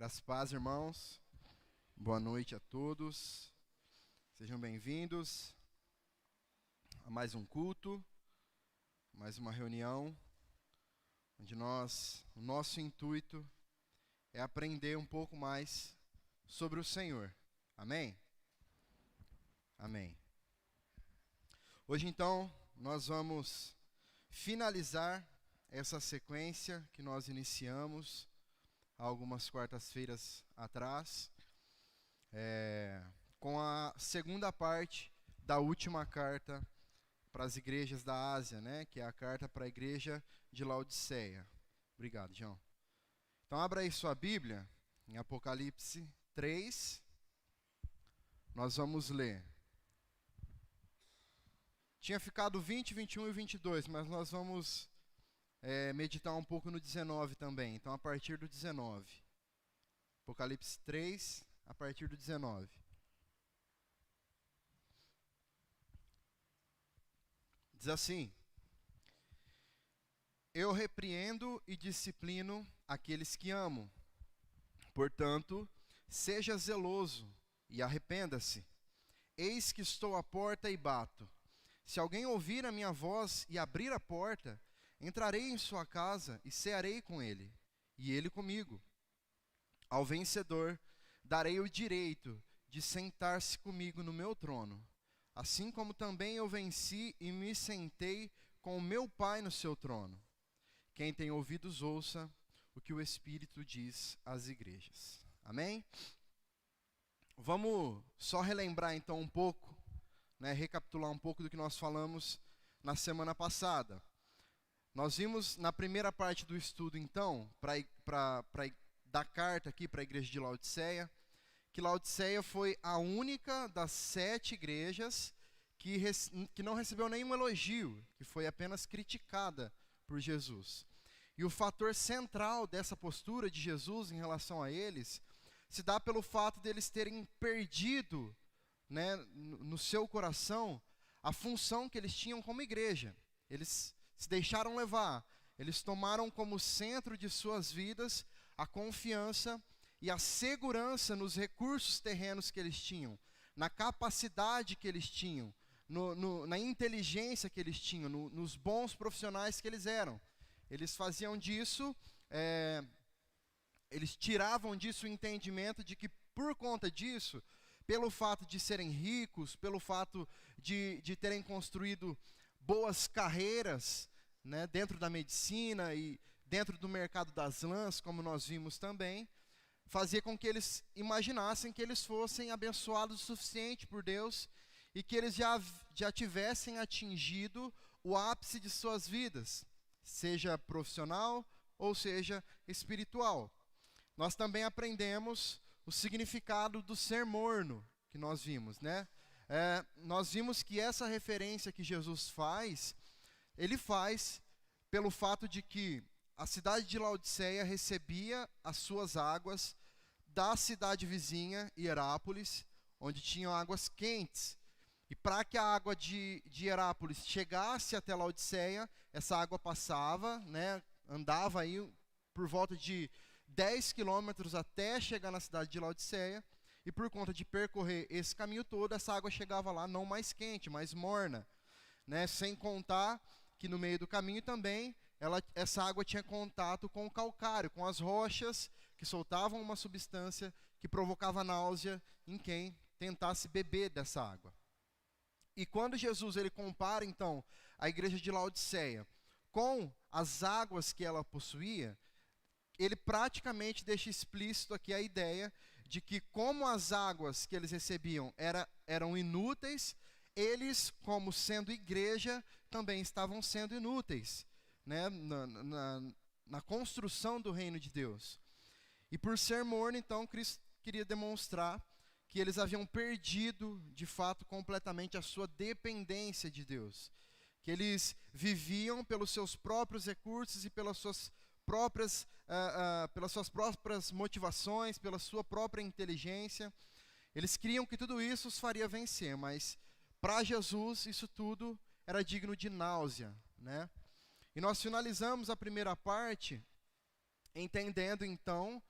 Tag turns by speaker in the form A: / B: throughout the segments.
A: Graças a paz, irmãos. Boa noite a todos. Sejam bem-vindos a mais um culto, mais uma reunião, onde o nosso intuito é aprender um pouco mais sobre o Senhor. Amém? Amém. Hoje, então, nós vamos finalizar essa sequência que nós iniciamos há algumas quartas-feiras atrás, com a segunda parte da última carta para as igrejas da Ásia, né, que é a carta para a igreja de Laodiceia. Obrigado, João. Então, abra aí sua Bíblia, em Apocalipse 3, nós vamos ler. Tinha ficado 20, 21 e 22, mas nós vamos meditar um pouco no 19 também. Então, a partir do 19. Apocalipse 3, a partir do 19. Diz assim: Eu repreendo e disciplino aqueles que amo. Portanto, seja zeloso e arrependa-se. Eis que estou à porta e bato. Se alguém ouvir a minha voz e abrir a porta, entrarei em sua casa e cearei com ele, e ele comigo. Ao vencedor, darei o direito de sentar-se comigo no meu trono, assim como também eu venci e me sentei com o meu Pai no seu trono. Quem tem ouvidos, ouça o que o Espírito diz às igrejas. Amém? Vamos só relembrar então um pouco, recapitular um pouco do que nós falamos na semana passada. Nós vimos na primeira parte do estudo, então, da carta aqui para a igreja de Laodiceia, que Laodiceia foi a única das 7 igrejas que não recebeu nenhum elogio, que foi apenas criticada por Jesus. E o fator central dessa postura de Jesus em relação a eles se dá pelo fato deles terem perdido, no seu coração, a função que eles tinham como igreja. Eles se deixaram levar, eles tomaram como centro de suas vidas a confiança e a segurança nos recursos terrenos que eles tinham, na capacidade que eles tinham, na inteligência que eles tinham, nos bons profissionais que eles eram. Eles faziam disso, eles tiravam disso o entendimento de que, por conta disso, pelo fato de serem ricos, pelo fato de terem construído boas carreiras, dentro da medicina e dentro do mercado das lãs, como nós vimos também, fazia com que eles imaginassem que eles fossem abençoados o suficiente por Deus e que eles já tivessem atingido o ápice de suas vidas, seja profissional ou seja espiritual. Nós também aprendemos o significado do ser morno, que nós vimos, nós vimos que essa referência que Jesus faz, ele faz pelo fato de que a cidade de Laodiceia recebia as suas águas da cidade vizinha, Hierápolis, onde tinham águas quentes. E para que a água de Hierápolis chegasse até Laodiceia, essa água passava, andava aí por volta de 10 quilômetros até chegar na cidade de Laodiceia. E por conta de percorrer esse caminho todo, essa água chegava lá não mais quente, mais morna. Sem contar que no meio do caminho também, essa água tinha contato com o calcário, com as rochas que soltavam uma substância que provocava náusea em quem tentasse beber dessa água. E quando Jesus ele compara então a igreja de Laodiceia com as águas que ela possuía, ele praticamente deixa explícito aqui a ideia de que, como as águas que eles recebiam eram inúteis, eles, como sendo igreja, também estavam sendo inúteis, na construção do reino de Deus. E por ser morno, então, Cristo queria demonstrar que eles haviam perdido, de fato, completamente a sua dependência de Deus. Que eles viviam pelos seus próprios recursos e pelas suas próprias motivações, pela sua própria inteligência. Eles criam que tudo isso os faria vencer, mas para Jesus isso tudo era digno de náusea, E nós finalizamos a primeira parte entendendo então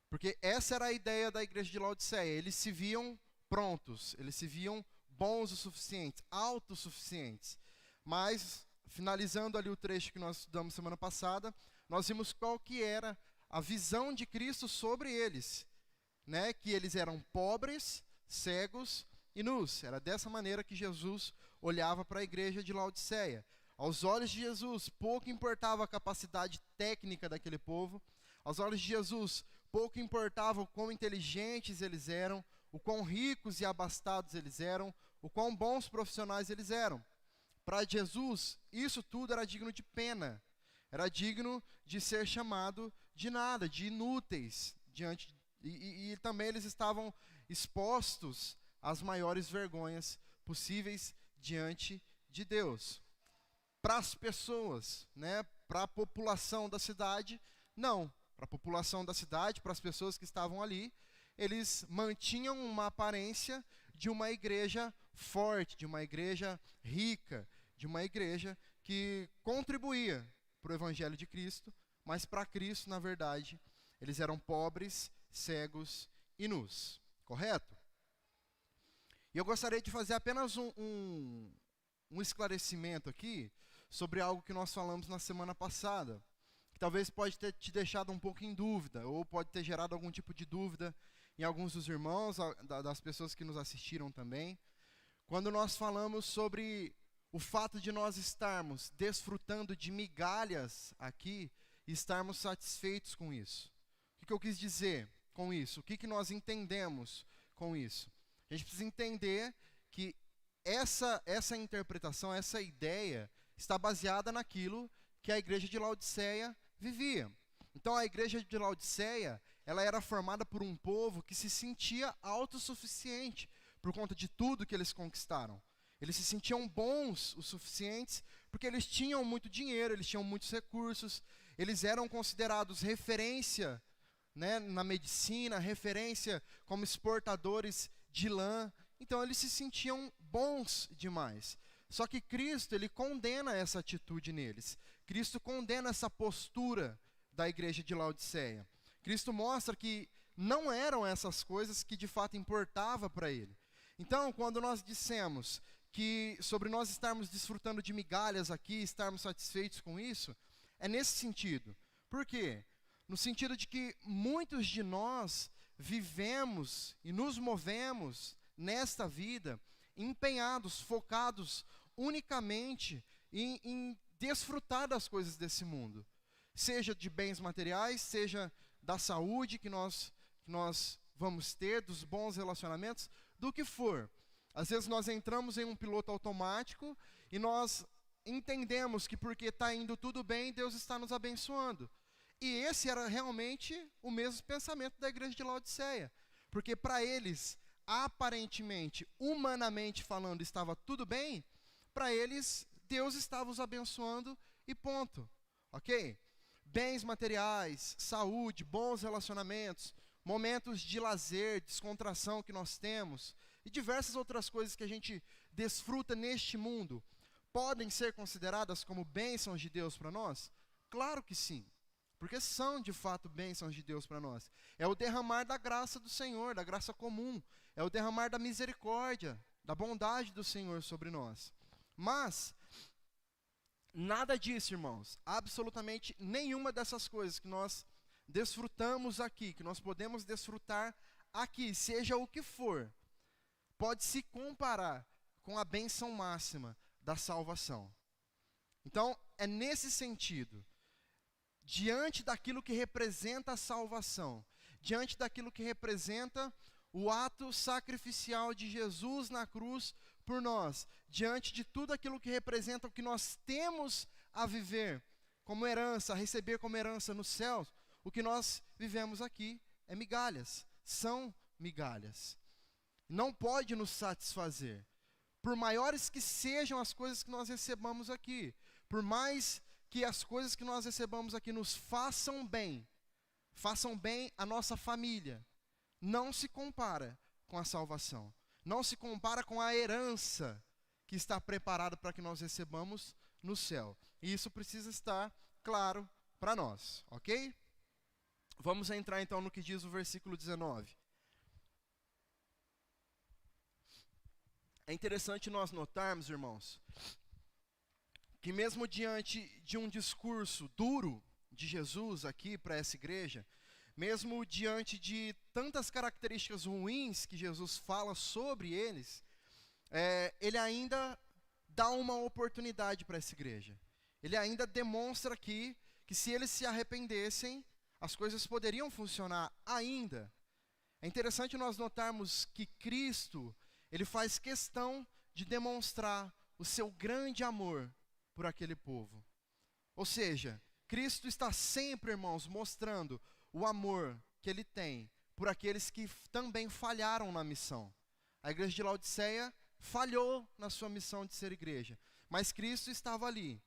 A: Porque essa era a ideia da igreja de Laodiceia. Eles se viam prontos, eles se viam bons o suficiente, autossuficientes. Mas, finalizando ali o trecho que nós estudamos semana passada, nós vimos qual que era a visão de Cristo sobre eles, né? Que eles eram pobres, cegos e nus. Era dessa maneira que Jesus olhava para a igreja de Laodiceia. Aos olhos de Jesus, pouco importava a capacidade técnica daquele povo. Aos olhos de Jesus, pouco importava o quão inteligentes eles eram, o quão ricos e abastados eles eram, o quão bons profissionais eles eram. Para Jesus, isso tudo era digno de pena. Era digno de ser chamado de nada, de inúteis. E também eles estavam expostos às maiores vergonhas possíveis diante de Deus. Para as pessoas, né, para a população da cidade, não. Para a população da cidade, para as pessoas que estavam ali, eles mantinham uma aparência de uma igreja forte, de uma igreja rica, de uma igreja que contribuía para o Evangelho de Cristo, mas para Cristo, na verdade, eles eram pobres, cegos e nus. Correto? E eu gostaria de fazer apenas um esclarecimento aqui sobre algo que nós falamos na semana passada, que talvez pode ter te deixado um pouco em dúvida, ou pode ter gerado algum tipo de dúvida em alguns dos irmãos, das pessoas que nos assistiram também. Quando nós falamos sobre o fato de nós estarmos desfrutando de migalhas aqui e estarmos satisfeitos com isso. O que eu quis dizer com isso? O que nós entendemos com isso? A gente precisa entender que essa interpretação, essa ideia, está baseada naquilo que a igreja de Laodiceia vivia. Então a igreja de Laodiceia, ela era formada por um povo que se sentia autossuficiente por conta de tudo que eles conquistaram. Eles se sentiam bons o suficientes porque eles tinham muito dinheiro, eles tinham muitos recursos, eles eram considerados referência, né, na medicina, referência como exportadores de lã. Então eles se sentiam bons demais. Só que Cristo, ele condena essa atitude neles. Cristo condena essa postura da igreja de Laodiceia. Cristo mostra que não eram essas coisas que de fato importavam para ele. Então, quando nós dissemos que sobre nós estarmos desfrutando de migalhas aqui, estarmos satisfeitos com isso, é nesse sentido. Por quê? No sentido de que muitos de nós vivemos e nos movemos nesta vida empenhados, focados unicamente em desfrutar das coisas desse mundo. Seja de bens materiais, seja da saúde que nós vamos ter, dos bons relacionamentos, do que for. Às vezes nós entramos em um piloto automático e nós entendemos que porque está indo tudo bem, Deus está nos abençoando. E esse era realmente o mesmo pensamento da igreja de Laodiceia. Porque para eles, aparentemente, humanamente falando, estava tudo bem, para eles, Deus estava os abençoando e ponto. Ok? Bens materiais, saúde, bons relacionamentos, momentos de lazer, descontração que nós temos, e diversas outras coisas que a gente desfruta neste mundo, podem ser consideradas como bênçãos de Deus para nós? Claro que sim, porque são de fato bênçãos de Deus para nós. É o derramar da graça do Senhor, da graça comum, é o derramar da misericórdia, da bondade do Senhor sobre nós. Mas nada disso, irmãos, absolutamente nenhuma dessas coisas que nós desfrutamos aqui, que nós podemos desfrutar aqui, seja o que for, pode se comparar com a bênção máxima da salvação. Então, é nesse sentido, diante daquilo que representa a salvação, diante daquilo que representa o ato sacrificial de Jesus na cruz por nós, diante de tudo aquilo que representa o que nós temos a viver como herança, a receber como herança nos céus, o que nós vivemos aqui é migalhas, são migalhas. Não pode nos satisfazer. Por maiores que sejam as coisas que nós recebamos aqui, por mais que as coisas que nós recebamos aqui nos façam bem a nossa família, não se compara com a salvação. Não se compara com a herança que está preparada para que nós recebamos no céu. E isso precisa estar claro para nós, ok? Vamos entrar então no que diz o versículo 19. É interessante nós notarmos, irmãos, que mesmo diante de um discurso duro de Jesus aqui para essa igreja, mesmo diante de tantas características ruins que Jesus fala sobre eles, ele ainda dá uma oportunidade para essa igreja. Ele ainda demonstra aqui que se eles se arrependessem, as coisas poderiam funcionar ainda. É interessante nós notarmos que Cristo, ele faz questão de demonstrar o seu grande amor por aquele povo. Ou seja, Cristo está sempre, irmãos, mostrando o amor que ele tem por aqueles que também falharam na missão. A igreja de Laodiceia falhou na sua missão de ser igreja, mas Cristo estava ali,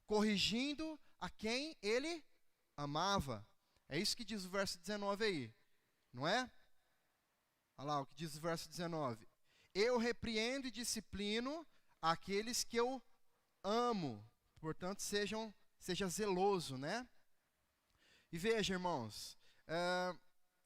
A: corrigindo a quem ele amava. É isso que diz o verso 19 aí, não é? Olha lá o que diz o verso 19. Eu repreendo e disciplino aqueles que eu amo, portanto seja zeloso, né? E veja, irmãos,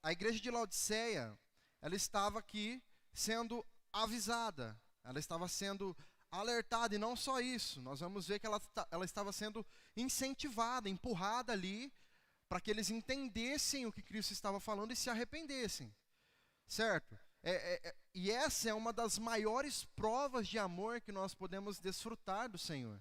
A: a igreja de Laodiceia, ela estava aqui sendo avisada, ela estava sendo alertada, e não só isso, nós vamos ver que ela estava sendo incentivada, empurrada ali, para que eles entendessem o que Cristo estava falando e se arrependessem, certo? E essa é uma das maiores provas de amor que nós podemos desfrutar do Senhor,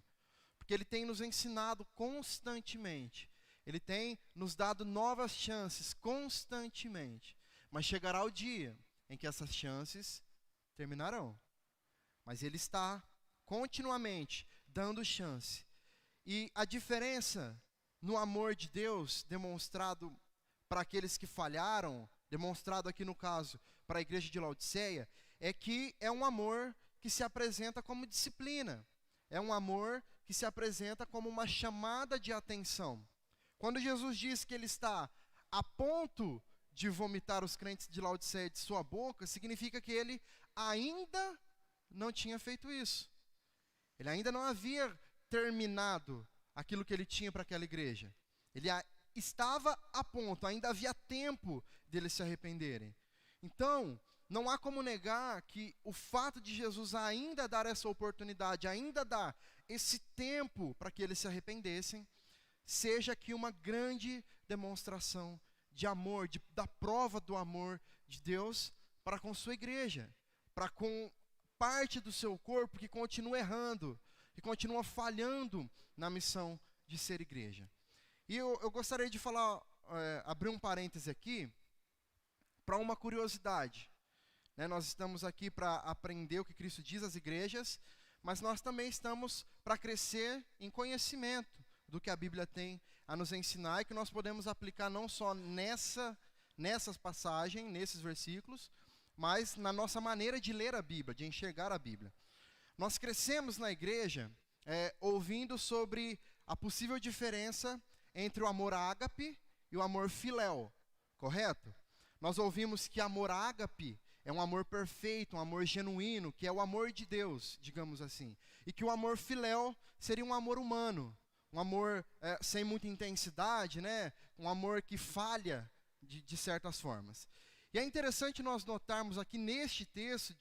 A: porque Ele tem nos ensinado constantemente, Ele tem nos dado novas chances constantemente, mas chegará o dia em que essas chances terminarão, mas Ele está continuamente dando chance. E a diferença no amor de Deus demonstrado para aqueles que falharam, demonstrado aqui no caso para a igreja de Laodiceia, é que é um amor que se apresenta como disciplina, é um amor que se apresenta como uma chamada de atenção. Quando Jesus diz que ele está a ponto de vomitar os crentes de Laodiceia de sua boca, significa que ele ainda não tinha feito isso. Ele ainda não havia terminado aquilo que ele tinha para aquela igreja. Ele estava a ponto, ainda havia tempo deles se arrependerem. Então, não há como negar que o fato de Jesus ainda dar essa oportunidade, ainda dar esse tempo para que eles se arrependessem, seja aqui uma grande demonstração de amor, da prova do amor de Deus para com sua igreja, para com parte do seu corpo que continua errando, que continua falhando na missão de ser igreja. E eu gostaria de falar, abrir um parêntese aqui, para uma curiosidade. Nós estamos aqui para aprender o que Cristo diz às igrejas, mas nós também estamos para crescer em conhecimento do que a Bíblia tem a nos ensinar e que nós podemos aplicar não só nessas passagens, nesses versículos, mas na nossa maneira de ler a Bíblia, de enxergar a Bíblia. Nós crescemos na igreja ouvindo sobre a possível diferença entre o amor ágape e o amor filéu, correto? Nós ouvimos que amor ágape é um amor perfeito, um amor genuíno, que é o amor de Deus, digamos assim. E que o amor filéu seria um amor humano, um amor sem muita intensidade, né? Um amor que falha de certas formas. E é interessante nós notarmos aqui neste texto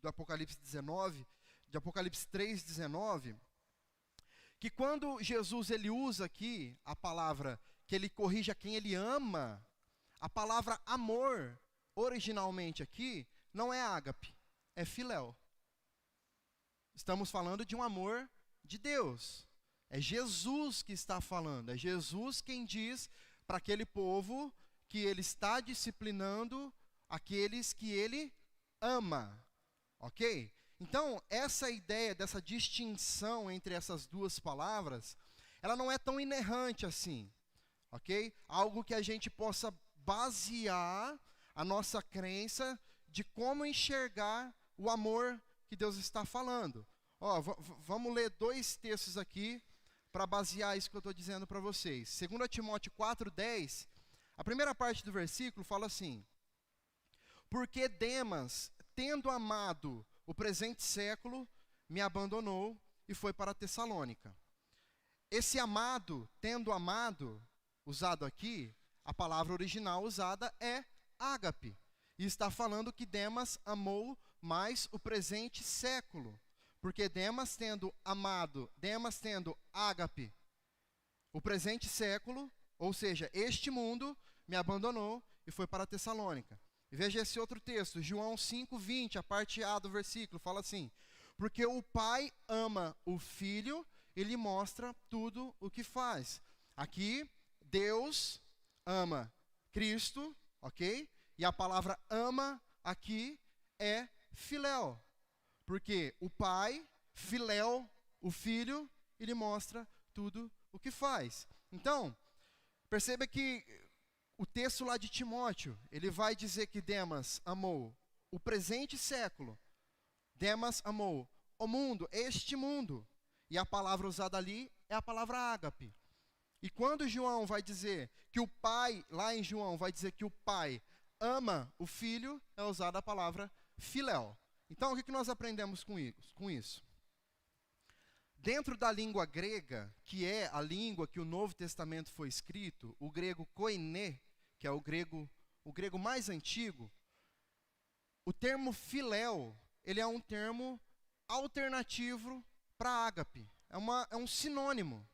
A: do Apocalipse 19, de Apocalipse 3:19, que quando Jesus ele usa aqui a palavra que ele corrige a quem ele ama, a palavra amor, originalmente aqui, não é ágape, é filéu. Estamos falando de um amor de Deus. É Jesus que está falando, é Jesus quem diz para aquele povo que ele está disciplinando aqueles que ele ama, ok? Então, essa ideia dessa distinção entre essas duas palavras, ela não é tão inerrante assim, ok? Algo que a gente possa basear a nossa crença de como enxergar o amor que Deus está falando. Vamos ler 2 textos aqui para basear isso que eu estou dizendo para vocês. 2 Timóteo 4:10, a primeira parte do versículo fala assim: porque Demas, tendo amado o presente século, me abandonou e foi para Tessalônica. Esse amado, tendo amado, usado aqui, a palavra original usada é ágape. E está falando que Demas amou mais o presente século. Porque Demas tendo amado, Demas tendo ágape, o presente século, ou seja, este mundo, me abandonou e foi para Tessalônica. E veja esse outro texto, João 5:20, a parte A do versículo, fala assim: porque o Pai ama o Filho e lhe mostra tudo o que faz. Aqui, Deus ama Cristo, ok? E a palavra ama aqui é filéu. Porque o Pai, filéu, o Filho, e lhe mostra tudo o que faz. Então, perceba que o texto lá de Timóteo, ele vai dizer que Demas amou o presente século. Demas amou o mundo, este mundo. E a palavra usada ali é a palavra ágape. E quando João vai dizer que o Pai, lá em João, vai dizer que o Pai ama o Filho, é usada a palavra filéu. Então, o que nós aprendemos com isso? Dentro da língua grega, que é a língua que o Novo Testamento foi escrito, o grego koiné, que é o grego mais antigo, o termo filéu, ele é um termo alternativo para ágape. É um sinônimo.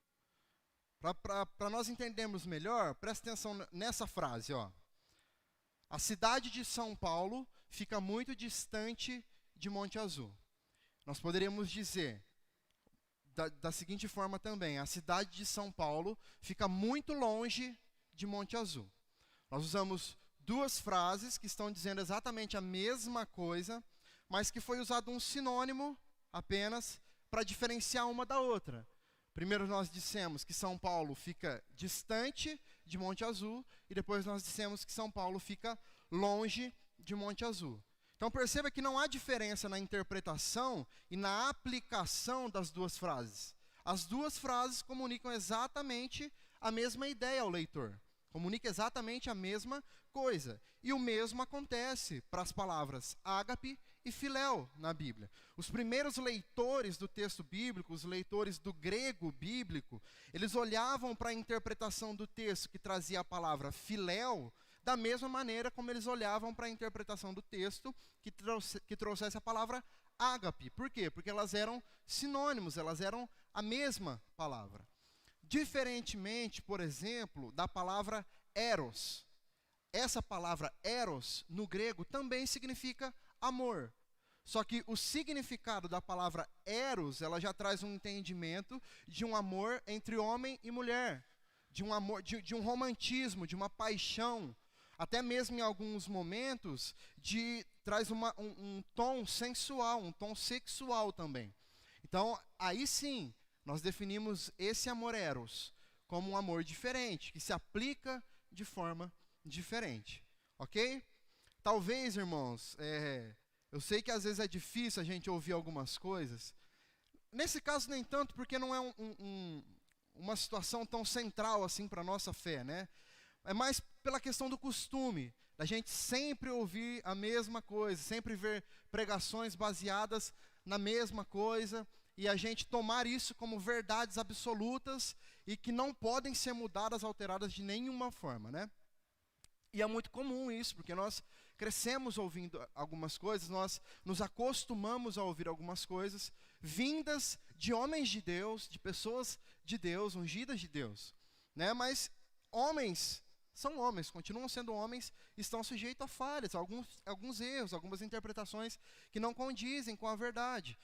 A: Para nós entendermos melhor, presta atenção nessa frase, ó. A cidade de São Paulo fica muito distante de Monte Azul. Nós poderíamos dizer da seguinte forma também: a cidade de São Paulo fica muito longe de Monte Azul. Nós usamos duas frases que estão dizendo exatamente a mesma coisa, mas que foi usado um sinônimo apenas para diferenciar uma da outra. Primeiro nós dissemos que São Paulo fica distante de Monte Azul, e depois nós dissemos que São Paulo fica longe de Monte Azul. Então perceba que não há diferença na interpretação e na aplicação das duas frases. As duas frases comunicam exatamente a mesma ideia ao leitor. Comunica exatamente a mesma coisa. E o mesmo acontece para as palavras ágape e filéu na Bíblia. Os primeiros leitores do texto bíblico, os leitores do grego bíblico, eles olhavam para a interpretação do texto que trazia a palavra filéu da mesma maneira como eles olhavam para a interpretação do texto que trouxesse a palavra ágape. Por quê? Porque elas eram sinônimos, elas eram a mesma palavra. Diferentemente, por exemplo, da palavra eros. Essa palavra eros, no grego, também significa amor. Só que o significado da palavra eros, ela já traz um entendimento de um amor entre homem e mulher, de um amor, de um romantismo, de uma paixão, até mesmo em alguns momentos, traz um tom sensual, um tom sexual também. Então, aí sim, nós definimos esse amor eros como um amor diferente, que se aplica de forma diferente, ok? Talvez, irmãos, eu sei que às vezes é difícil a gente ouvir algumas coisas. Nesse caso, nem tanto, porque não é uma situação tão central assim para a nossa fé, né? É mais pela questão do costume, da gente sempre ouvir a mesma coisa, sempre ver pregações baseadas na mesma coisa, e a gente tomar isso como verdades absolutas e que não podem ser mudadas, alteradas de nenhuma forma, né? E é muito comum isso, porque nós crescemos ouvindo algumas coisas, nós nos acostumamos a ouvir algumas coisas vindas de homens de Deus, de pessoas de Deus, ungidas de Deus, né? Mas homens são homens, continuam sendo homens, estão sujeitos a falhas, alguns erros, algumas interpretações que não condizem com a verdade.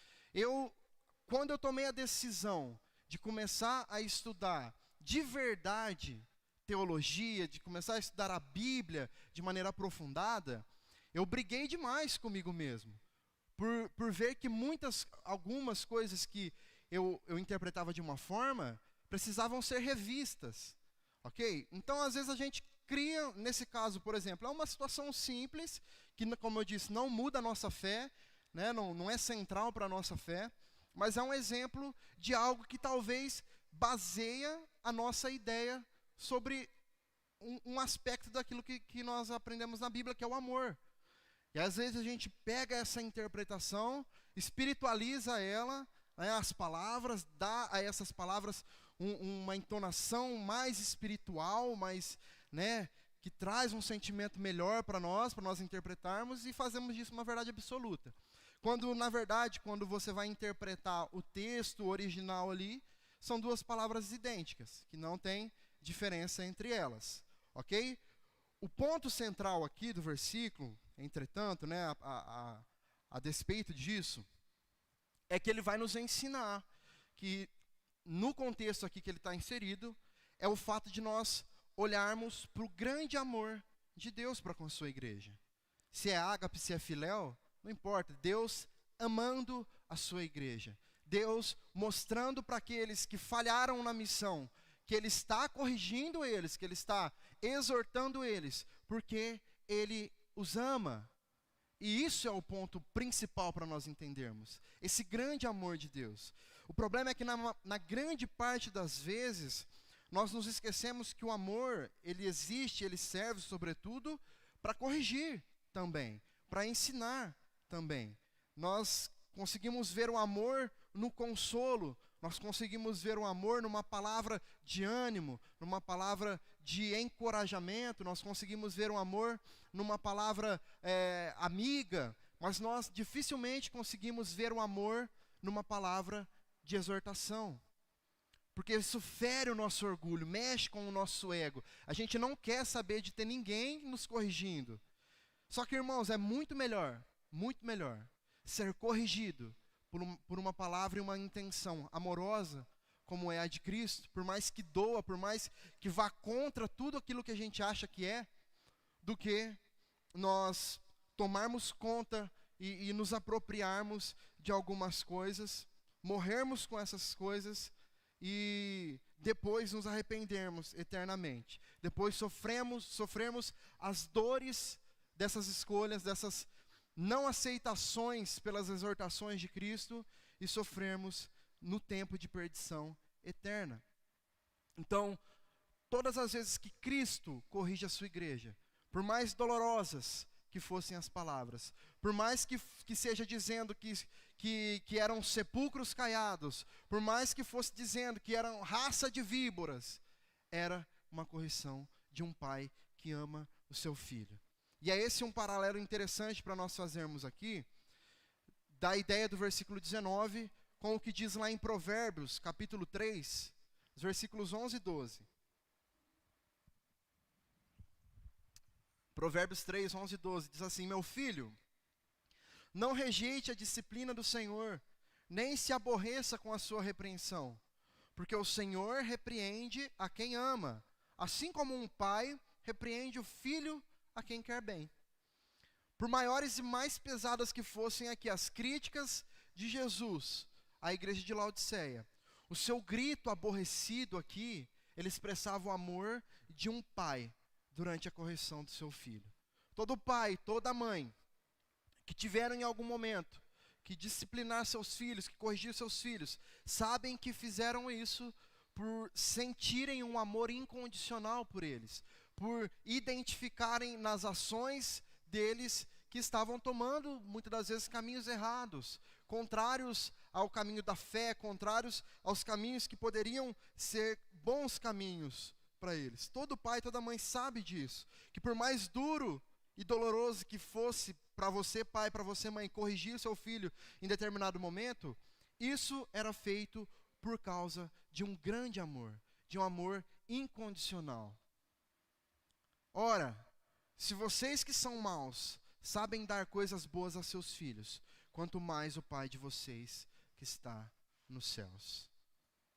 A: Quando eu tomei a decisão de começar a estudar de verdade teologia, de começar a estudar a Bíblia de maneira aprofundada, eu briguei demais comigo mesmo, por ver que algumas coisas que eu interpretava de uma forma, precisavam ser revistas, ok? Então, às vezes a gente cria, nesse caso, por exemplo, é uma situação simples, que, como eu disse, não muda a nossa fé, né? Não é central para a nossa fé, mas é um exemplo de algo que talvez baseia a nossa ideia sobre um aspecto daquilo que nós aprendemos na Bíblia, que é o amor. E às vezes a gente pega essa interpretação, espiritualiza ela, né, as palavras, dá a essas palavras uma entonação mais espiritual, mais, né, que traz um sentimento melhor para nós interpretarmos, e fazemos disso uma verdade absoluta. Quando, na verdade, quando você vai interpretar o texto original ali, são duas palavras idênticas, que não tem diferença entre elas, ok? O ponto central aqui do versículo, entretanto, né, a despeito disso, é que ele vai nos ensinar que, no contexto aqui que ele está inserido, é o fato de nós olharmos para o grande amor de Deus para com a sua igreja. Se é ágape, se é filéu, não importa. Deus amando a sua igreja. Deus mostrando para aqueles que falharam na missão, que Ele está corrigindo eles, que Ele está exortando eles, porque Ele os ama. E isso é o ponto principal para nós entendermos. Esse grande amor de Deus. O problema é que na grande parte das vezes, nós nos esquecemos que o amor, ele existe, ele serve sobretudo para corrigir também, para ensinar também. Nós conseguimos ver o amor no consolo, nós conseguimos ver o amor numa palavra de ânimo, numa palavra de encorajamento, nós conseguimos ver o amor numa palavra amiga, mas nós dificilmente conseguimos ver o amor numa palavra de exortação. Porque isso fere o nosso orgulho, mexe com o nosso ego. A gente não quer saber de ter ninguém nos corrigindo. Só que, irmãos, é muito melhor ser corrigido por uma palavra e uma intenção amorosa, como é a de Cristo, por mais que doa, por mais que vá contra tudo aquilo que a gente acha que é, do que nós tomarmos conta e nos apropriarmos de algumas coisas, morrermos com essas coisas e depois nos arrependermos eternamente. Depois sofremos as dores dessas escolhas, dessas não aceitações pelas exortações de Cristo, e sofrermos no tempo de perdição eterna. Então, todas as vezes que Cristo corrige a sua igreja, por mais dolorosas que fossem as palavras, por mais que seja dizendo que eram sepulcros caiados, por mais que fosse dizendo que eram raça de víboras, era uma correção de um pai que ama o seu filho. E é esse um paralelo interessante para nós fazermos aqui, da ideia do versículo 19, com o que diz lá em Provérbios, capítulo 3, os versículos 11 e 12. Provérbios 3, 11 e 12, diz assim: Meu filho, não rejeite a disciplina do Senhor, nem se aborreça com a sua repreensão, porque o Senhor repreende a quem ama, assim como um pai repreende o filho a quem quer bem. Por maiores e mais pesadas que fossem aqui as críticas de Jesus à igreja de Laodiceia, o seu grito aborrecido aqui, ele expressava o amor de um pai durante a correção do seu filho. Todo pai, toda mãe que tiveram em algum momento que disciplinar seus filhos, que corrigir seus filhos, sabem que fizeram isso por sentirem um amor incondicional por eles, por identificarem nas ações deles que estavam tomando, muitas das vezes, caminhos errados, contrários ao caminho da fé, contrários aos caminhos que poderiam ser bons caminhos para eles. Todo pai, toda mãe sabe disso, que por mais duro e doloroso que fosse para você, pai, para você, mãe, corrigir o seu filho em determinado momento, isso era feito por causa de um grande amor, de um amor incondicional. Ora, se vocês que são maus sabem dar coisas boas a seus filhos, quanto mais o Pai de vocês que está nos céus.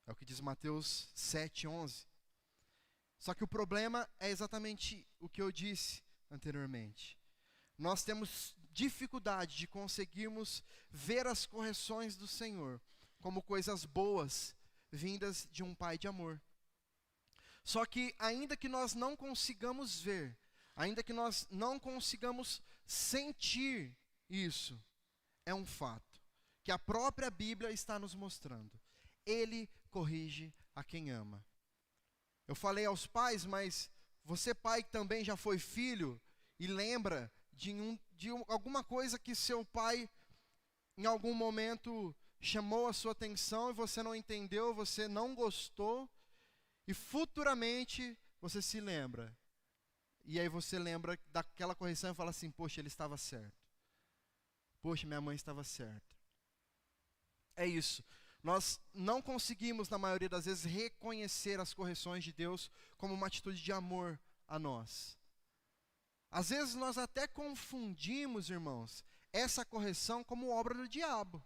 A: É o que diz Mateus 7:11. Só que o problema é exatamente o que eu disse anteriormente. Nós temos dificuldade de conseguirmos ver as correções do Senhor como coisas boas vindas de um Pai de amor. Só que ainda que nós não consigamos ver, ainda que nós não consigamos sentir isso, é um fato que a própria Bíblia está nos mostrando. Ele corrige a quem ama. Eu falei aos pais, mas você, pai, que também já foi filho e lembra de alguma coisa que seu pai em algum momento chamou a sua atenção e você não entendeu, você não gostou, e futuramente você se lembra: e aí você lembra daquela correção e fala assim, poxa, ele estava certo. Poxa, minha mãe estava certa. É isso. Nós não conseguimos, na maioria das vezes, reconhecer as correções de Deus como uma atitude de amor a nós. Às vezes nós até confundimos, irmãos, essa correção como obra do diabo.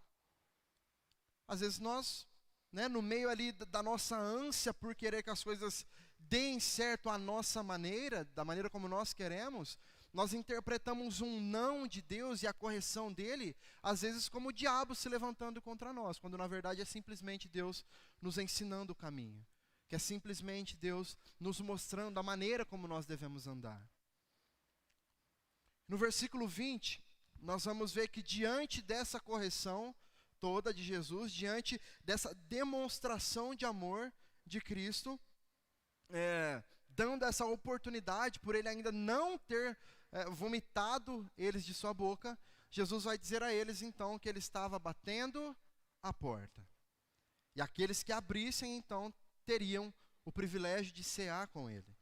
A: Às vezes nós, no meio ali da nossa ânsia por querer que as coisas deem certo à nossa maneira, da maneira como nós queremos, nós interpretamos um não de Deus e a correção dele, às vezes como o diabo se levantando contra nós, quando na verdade é simplesmente Deus nos ensinando o caminho, que é simplesmente Deus nos mostrando a maneira como nós devemos andar. No versículo 20, nós vamos ver que diante dessa correção toda de Jesus, diante dessa demonstração de amor de Cristo, dando essa oportunidade por ele ainda não ter vomitado eles de sua boca, Jesus vai dizer a eles então que ele estava batendo a porta. E aqueles que abrissem então teriam o privilégio de cear com ele.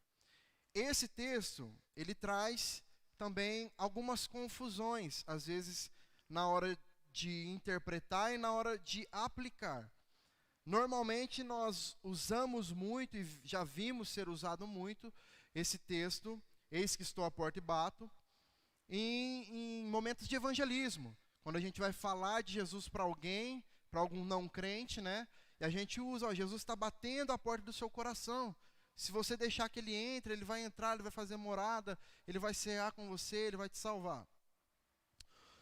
A: Esse texto, ele traz também algumas confusões, às vezes na hora de interpretar e na hora de aplicar. Normalmente nós usamos muito, e já vimos ser usado muito, esse texto, eis que estou à porta e bato, em momentos de evangelismo. Quando a gente vai falar de Jesus para alguém, para algum não crente, e a gente usa, Jesus está batendo a porta do seu coração. Se você deixar que ele entre, ele vai entrar, ele vai fazer morada, ele vai cear com você, ele vai te salvar.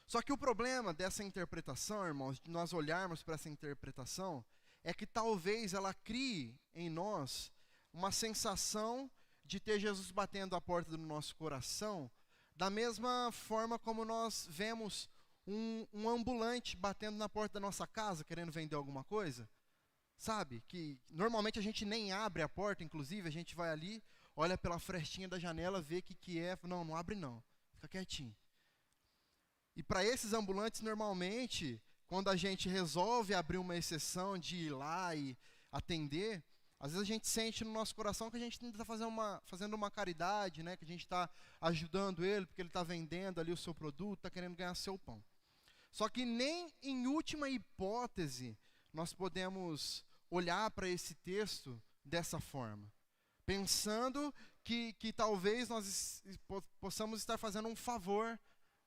A: Só que o problema dessa interpretação, irmãos, de nós olharmos para essa interpretação, é que talvez ela crie em nós uma sensação de ter Jesus batendo a porta do nosso coração, da mesma forma como nós vemos um ambulante batendo na porta da nossa casa, querendo vender alguma coisa. Sabe, que normalmente a gente nem abre a porta, inclusive, a gente vai ali, olha pela frestinha da janela, vê o que é, não abre não, fica quietinho. E para esses ambulantes, normalmente, quando a gente resolve abrir uma exceção de ir lá e atender, às vezes a gente sente no nosso coração que a gente está fazendo uma caridade, que a gente está ajudando ele, porque ele está vendendo ali o seu produto, está querendo ganhar seu pão. Só que nem em última hipótese nós podemos olhar para esse texto dessa forma, pensando que talvez nós possamos estar fazendo um favor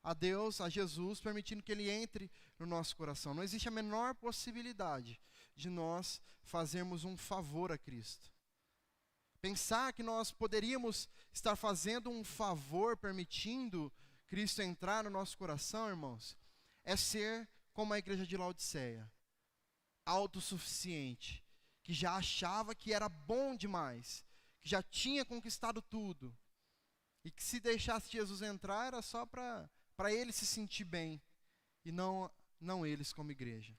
A: a Deus, a Jesus, permitindo que ele entre no nosso coração. Não existe a menor possibilidade de nós fazermos um favor a Cristo. Pensar que nós poderíamos estar fazendo um favor, permitindo Cristo entrar no nosso coração, irmãos, é ser como a igreja de Laodiceia, autossuficiente, que já achava que era bom demais, que já tinha conquistado tudo, e que se deixasse Jesus entrar era só para ele se sentir bem, e não eles como igreja.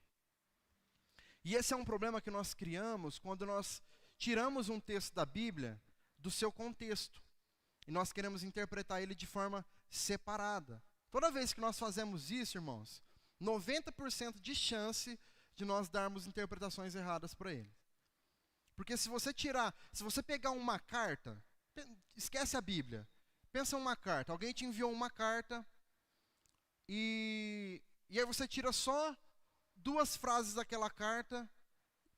A: E esse é um problema que nós criamos quando nós tiramos um texto da Bíblia do seu contexto, e nós queremos interpretar ele de forma separada. Toda vez que nós fazemos isso, irmãos, 90% de chance de nós darmos interpretações erradas para ele. Porque se você pegar uma carta, esquece a Bíblia, pensa uma carta, alguém te enviou uma carta, e aí você tira só 2 frases daquela carta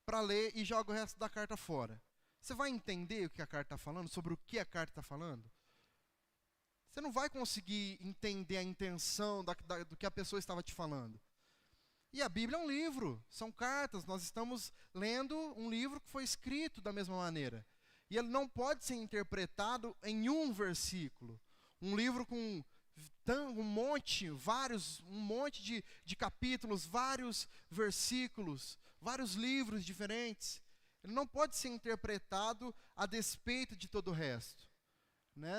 A: para ler e joga o resto da carta fora. Você vai entender o que a carta está falando, sobre o que a carta está falando? Você não vai conseguir entender a intenção do que a pessoa estava te falando. E a Bíblia é um livro, são cartas, nós estamos lendo um livro que foi escrito da mesma maneira. E ele não pode ser interpretado em um versículo. Um livro com um monte de capítulos, vários versículos, vários livros diferentes. Ele não pode ser interpretado a despeito de todo o resto.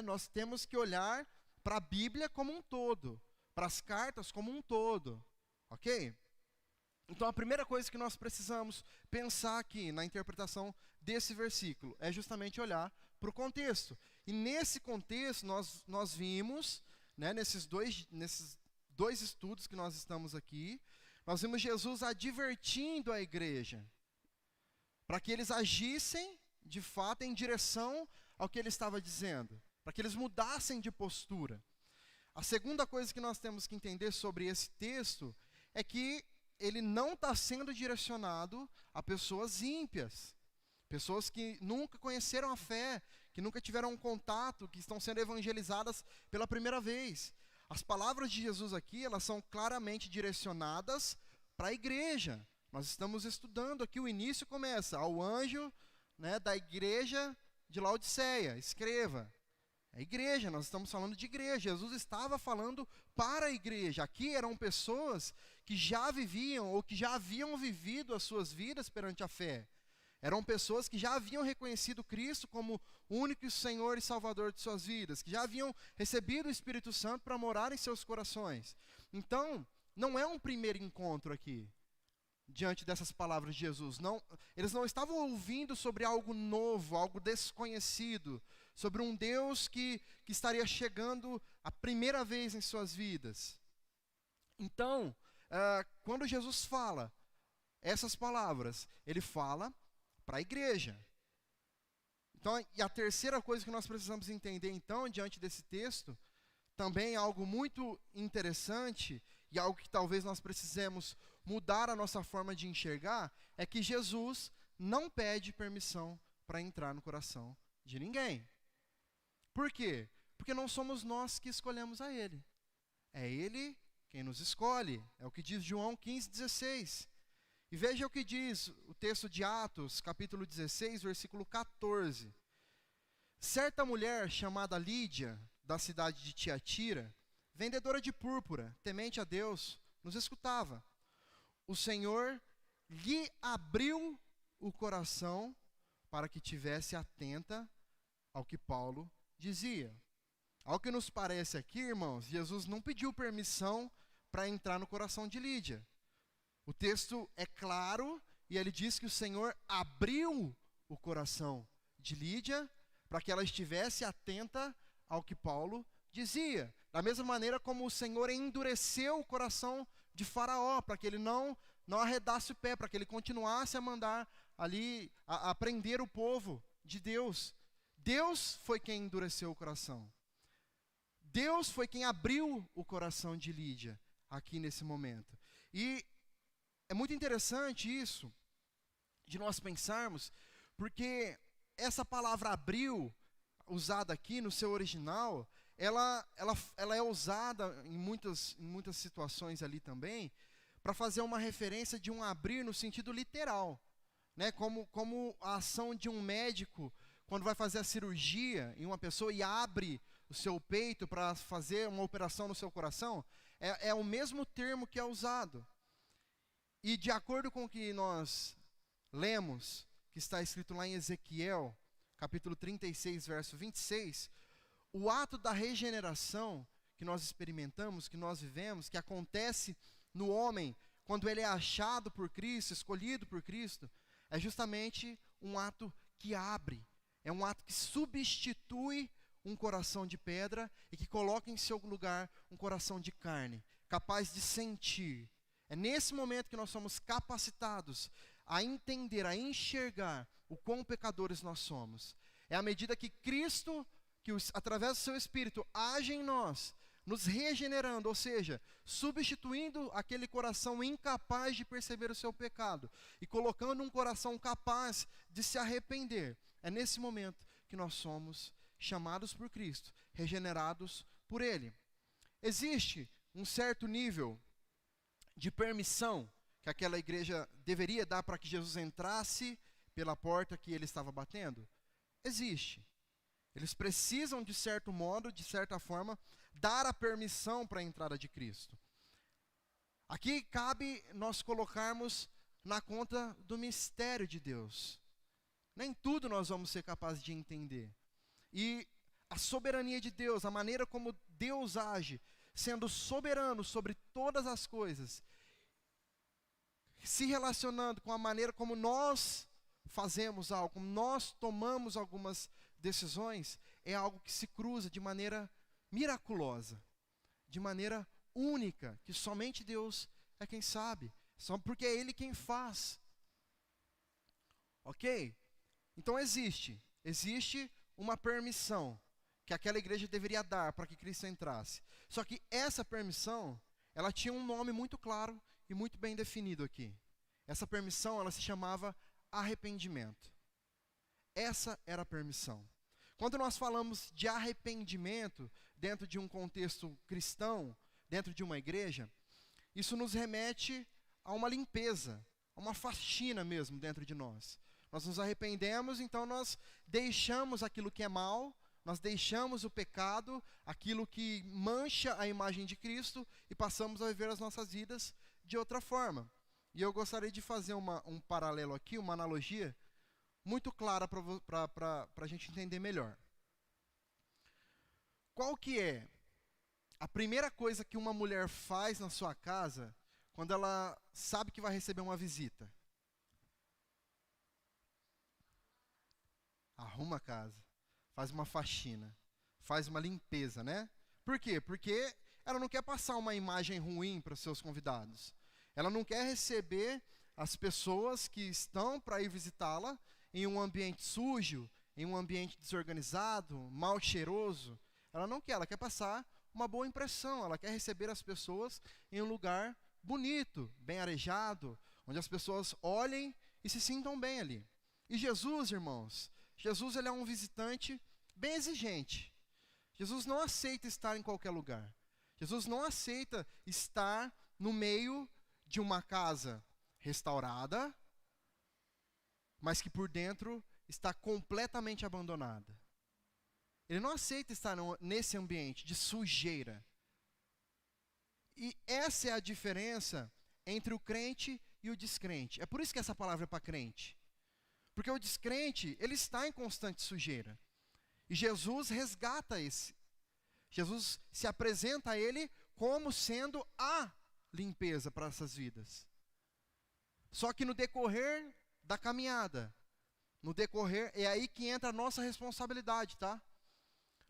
A: Nós temos que olhar para a Bíblia como um todo, para as cartas como um todo, ok? Então a primeira coisa que nós precisamos pensar aqui na interpretação desse versículo é justamente olhar para o contexto. E nesse contexto nós vimos, nesses dois estudos que nós estamos aqui, nós vimos Jesus advertindo a igreja para que eles agissem de fato em direção ao que ele estava dizendo. para que eles mudassem de postura. A segunda coisa que nós temos que entender sobre esse texto é que ele não está sendo direcionado a pessoas ímpias, pessoas que nunca conheceram a fé, que nunca tiveram um contato, que estão sendo evangelizadas pela primeira vez. As palavras de Jesus aqui, elas são claramente direcionadas para a igreja. Nós estamos estudando aqui, o início começa, ao anjo, né, da igreja de Laodiceia, escreva. A igreja, nós estamos falando de igreja. Jesus estava falando para a igreja. Aqui eram pessoas que já viviam ou que já haviam vivido as suas vidas perante a fé. Eram pessoas que já haviam reconhecido Cristo como único Senhor e Salvador de suas vidas, que já haviam recebido o Espírito Santo para morar em seus corações. Então, não é um primeiro encontro aqui, diante dessas palavras de Jesus. Não, eles não estavam ouvindo sobre algo novo, algo desconhecido, sobre um Deus que estaria chegando a primeira vez em suas vidas. Então, quando Jesus fala essas palavras, ele fala para a igreja. Então, e a terceira coisa que nós precisamos entender, então, diante desse texto, também é algo muito interessante, e algo que talvez nós precisemos mudar a nossa forma de enxergar, é que Jesus não pede permissão para entrar no coração de ninguém. Por quê? Porque não somos nós que escolhemos a Ele. É Ele quem nos escolhe. É o que diz João 15:16. E veja o que diz o texto de Atos, capítulo 16, versículo 14. Certa mulher chamada Lídia, da cidade de Tiatira, vendedora de púrpura, temente a Deus, nos escutava. O Senhor lhe abriu o coração para que tivesse atenta ao que Paulo dizia. Ao que nos parece aqui, irmãos, Jesus não pediu permissão para entrar no coração de Lídia. O texto é claro e ele diz que o Senhor abriu o coração de Lídia para que ela estivesse atenta ao que Paulo dizia. Da mesma maneira como o Senhor endureceu o coração de Faraó, para que ele não arredasse o pé, para que ele continuasse a mandar ali, a prender o povo de Deus. Deus foi quem endureceu o coração. Deus foi quem abriu o coração de Lídia, aqui nesse momento. E é muito interessante isso, de nós pensarmos, porque essa palavra abriu, usada aqui no seu original, ela é usada em muitas situações ali também, para fazer uma referência de um abrir no sentido literal, né? Como a ação de um médico, quando vai fazer a cirurgia em uma pessoa e abre o seu peito para fazer uma operação no seu coração, é o mesmo termo que é usado. E de acordo com o que nós lemos, que está escrito lá em Ezequiel, capítulo 36, verso 26, o ato da regeneração que nós experimentamos, que nós vivemos, que acontece no homem quando ele é achado por Cristo, escolhido por Cristo, é justamente um ato que abre, é um ato que substitui um coração de pedra e que coloca em seu lugar um coração de carne, capaz de sentir. É nesse momento que nós somos capacitados a entender, a enxergar o quão pecadores nós somos. É à medida que Cristo, através do seu Espírito, age em nós, nos regenerando, ou seja, substituindo aquele coração incapaz de perceber o seu pecado e colocando um coração capaz de se arrepender. É nesse momento que nós somos chamados por Cristo, regenerados por Ele. Existe um certo nível de permissão que aquela igreja deveria dar para que Jesus entrasse pela porta que ele estava batendo? Existe. Eles precisam, de certo modo, de certa forma, dar a permissão para a entrada de Cristo. Aqui cabe nós colocarmos na conta do mistério de Deus. Nem tudo nós vamos ser capazes de entender. E a soberania de Deus, a maneira como Deus age, sendo soberano sobre todas as coisas, se relacionando com a maneira como nós fazemos algo, como nós tomamos algumas decisões, é algo que se cruza de maneira miraculosa, de maneira única, que somente Deus é quem sabe, só porque é Ele quem faz. Ok? Então existe uma permissão que aquela igreja deveria dar para que Cristo entrasse. Só que essa permissão, ela tinha um nome muito claro e muito bem definido aqui. Essa permissão, ela se chamava arrependimento. Essa era a permissão. Quando nós falamos de arrependimento dentro de um contexto cristão, dentro de uma igreja, isso nos remete a uma limpeza, a uma faxina mesmo dentro de nós. Nós nos arrependemos, então nós deixamos aquilo que é mal, nós deixamos o pecado, aquilo que mancha a imagem de Cristo e passamos a viver as nossas vidas de outra forma. E eu gostaria de fazer um paralelo aqui, uma analogia muito clara para a gente entender melhor. Qual que é a primeira coisa que uma mulher faz na sua casa quando ela sabe que vai receber uma visita? Arruma a casa, faz uma faxina, faz uma limpeza, né? Por quê? Porque ela não quer passar uma imagem ruim para os seus convidados. Ela não quer receber as pessoas que estão para ir visitá-la em um ambiente sujo, em um ambiente desorganizado, mal cheiroso. Ela não quer, ela quer passar uma boa impressão, ela quer receber as pessoas em um lugar bonito, bem arejado, onde as pessoas olhem e se sintam bem ali. E Jesus, irmãos, Jesus ele é um visitante bem exigente. Jesus não aceita estar em qualquer lugar. Jesus não aceita estar no meio de uma casa restaurada, mas que por dentro está completamente abandonada. Ele não aceita estar nesse ambiente de sujeira. E essa é a diferença entre o crente e o descrente. É por isso que essa palavra é para crente. Porque o descrente, ele está em constante sujeira. E Jesus resgata esse. Jesus se apresenta a ele como sendo a limpeza para essas vidas. Só que no decorrer da caminhada, é aí que entra a nossa responsabilidade, tá?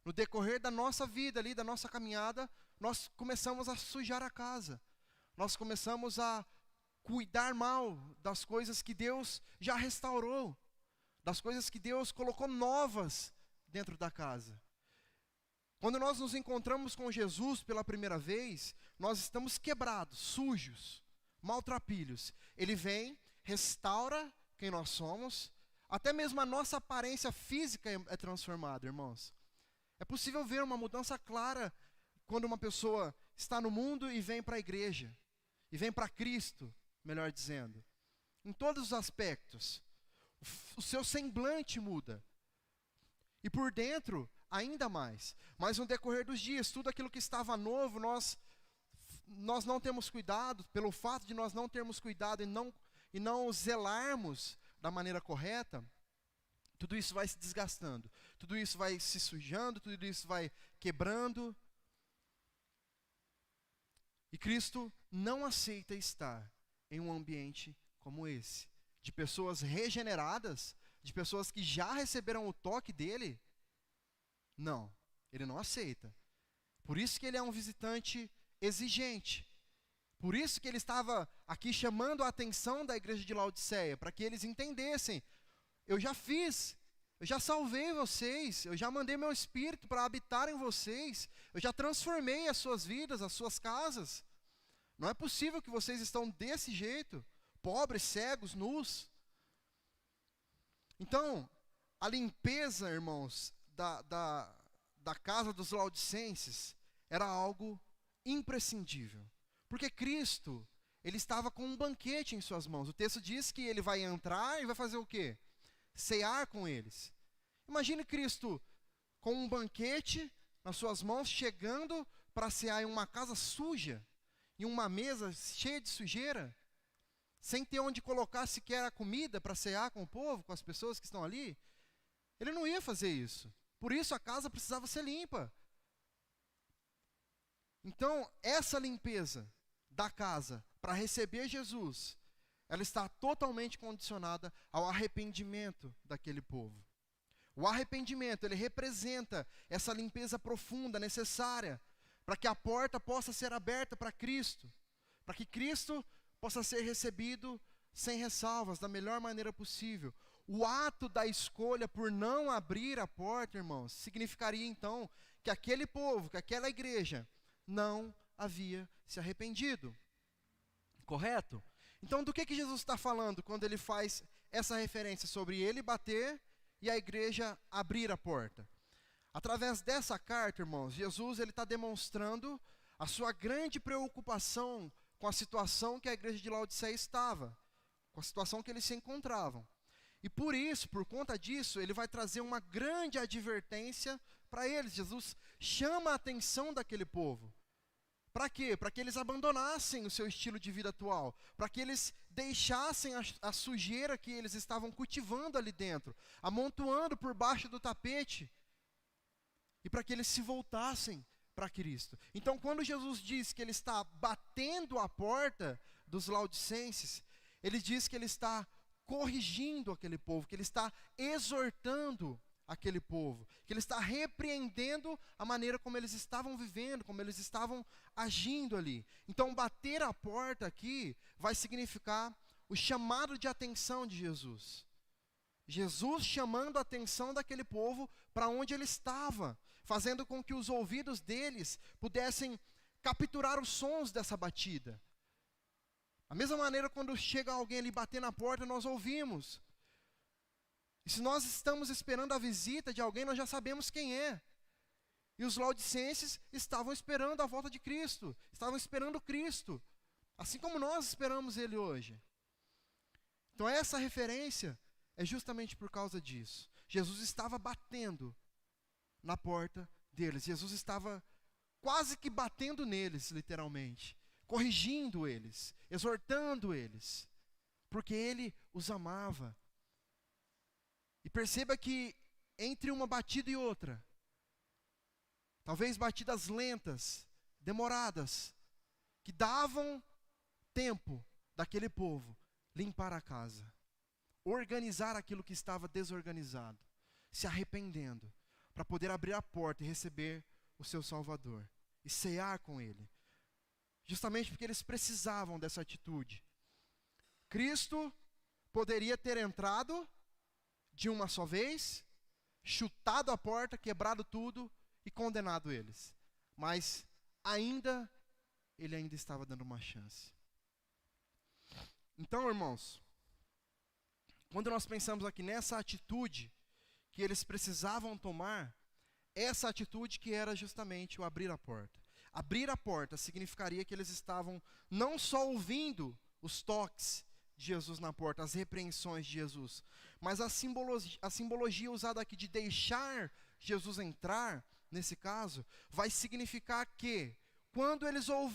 A: No decorrer da nossa vida ali, da nossa caminhada, nós começamos a sujar a casa. Nós começamos a cuidar mal das coisas que Deus já restaurou, das coisas que Deus colocou novas dentro da casa. Quando nós nos encontramos com Jesus pela primeira vez, nós estamos quebrados, sujos, maltrapilhos. Ele vem, restaura quem nós somos, até mesmo a nossa aparência física é transformada, irmãos. É possível ver uma mudança clara quando uma pessoa está no mundo e vem para a igreja, e vem para Cristo, melhor dizendo. Em todos os aspectos, o seu semblante muda. E por dentro, ainda mais. Mas no decorrer dos dias, tudo aquilo que estava novo, nós não temos cuidado, pelo fato de nós não termos cuidado e não zelarmos da maneira correta, tudo isso vai se desgastando, tudo isso vai se sujando, tudo isso vai quebrando. E Cristo não aceita estar em um ambiente como esse, de pessoas regeneradas, de pessoas que já receberam o toque dele. Não, ele não aceita. Por isso que ele é um visitante exigente. Por isso que ele estava aqui chamando a atenção da igreja de Laodiceia, para que eles entendessem: eu já fiz, eu já salvei vocês, eu já mandei meu Espírito para habitar em vocês, eu já transformei as suas vidas, as suas casas. Não é possível que vocês estão desse jeito, pobres, cegos, nus. Então, a limpeza, irmãos, da casa dos laodicenses era algo imprescindível. Porque Cristo, ele estava com um banquete em suas mãos. O texto diz que ele vai entrar e vai fazer o quê? Cear com eles. Imagine Cristo com um banquete nas suas mãos, chegando para cear em uma casa suja, em uma mesa cheia de sujeira, sem ter onde colocar sequer a comida para cear com o povo, com as pessoas que estão ali. Ele não ia fazer isso. Por isso a casa precisava ser limpa. Então, essa limpeza da casa para receber Jesus, ela está totalmente condicionada ao arrependimento daquele povo. O arrependimento, ele representa essa limpeza profunda, necessária, para que a porta possa ser aberta para Cristo, para que Cristo possa ser recebido sem ressalvas, da melhor maneira possível. o ato da escolha por não abrir a porta, irmãos, significaria então que aquele povo, que aquela igreja não havia se arrependido. Correto? Então, do que Jesus está falando quando ele faz essa referência sobre ele bater e a igreja abrir a porta? Através dessa carta, irmãos, Jesus está demonstrando a sua grande preocupação com a situação que a igreja de Laodiceia estava, com a situação que eles se encontravam. E por isso, por conta disso, ele vai trazer uma grande advertência para eles. Jesus chama a atenção daquele povo. Para quê? Para que eles abandonassem o seu estilo de vida atual, para que eles deixassem a sujeira que eles estavam cultivando ali dentro, amontoando por baixo do tapete, e para que eles se voltassem para Cristo. Então, quando Jesus diz que ele está batendo a porta dos laodicenses, ele diz que ele está corrigindo aquele povo, que ele está exortando aquele povo, que ele está repreendendo a maneira como eles estavam vivendo, como eles estavam agindo ali. Então, bater a porta aqui vai significar o chamado de atenção de Jesus. Jesus chamando a atenção daquele povo para onde ele estava, fazendo com que os ouvidos deles pudessem capturar os sons dessa batida. Da mesma maneira, quando chega alguém ali bater na porta, nós ouvimos. E se nós estamos esperando a visita de alguém, nós já sabemos quem é. E os laodicenses estavam esperando a volta de Cristo, estavam esperando Cristo, assim como nós esperamos Ele hoje. Então essa referência é justamente por causa disso. Jesus estava batendo na porta deles, Jesus estava quase que batendo neles, literalmente, corrigindo eles, exortando eles, porque Ele os amava. E perceba que entre uma batida e outra, talvez batidas lentas, demoradas, que davam tempo daquele povo limpar a casa, organizar aquilo que estava desorganizado, se arrependendo, para poder abrir a porta e receber o seu Salvador, e cear com Ele. Justamente porque eles precisavam dessa atitude. Cristo poderia ter entrado de uma só vez, chutado a porta, quebrado tudo e condenado eles. Mas ele ainda estava dando uma chance. Então, irmãos, quando nós pensamos aqui nessa atitude que eles precisavam tomar, essa atitude que era justamente o abrir a porta. Abrir a porta significaria que eles estavam não só ouvindo os toques de Jesus na porta, as repreensões de Jesus, mas a simbologia usada aqui de deixar Jesus entrar, nesse caso, vai significar que, quando eles ao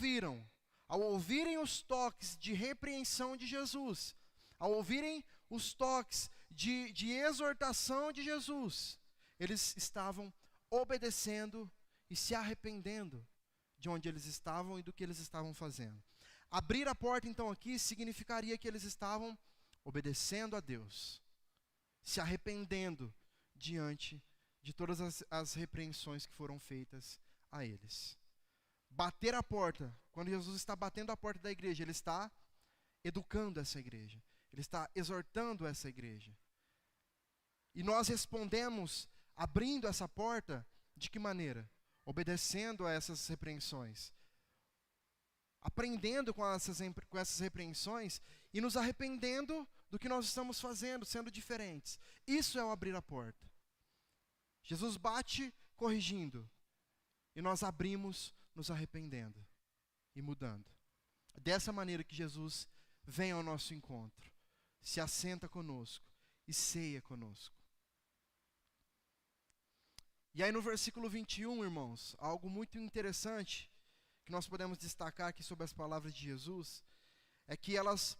A: ouvirem os toques de repreensão de Jesus, ao ouvirem os toques de exortação de Jesus, eles estavam obedecendo e se arrependendo de onde eles estavam e do que eles estavam fazendo. Abrir a porta, então, aqui significaria que eles estavam obedecendo a Deus, se arrependendo diante de todas as repreensões que foram feitas a eles. Bater a porta, quando Jesus está batendo a porta da igreja, Ele está educando essa igreja, Ele está exortando essa igreja. E nós respondemos, abrindo essa porta, de que maneira? Obedecendo a essas repreensões, aprendendo com essas repreensões e nos arrependendo do que nós estamos fazendo, sendo diferentes. Isso é o abrir a porta. Jesus bate corrigindo e nós abrimos nos arrependendo e mudando. Dessa maneira que Jesus vem ao nosso encontro, se assenta conosco e ceia conosco. E aí no versículo 21, irmãos, algo muito interessante que nós podemos destacar aqui sobre as palavras de Jesus, é que elas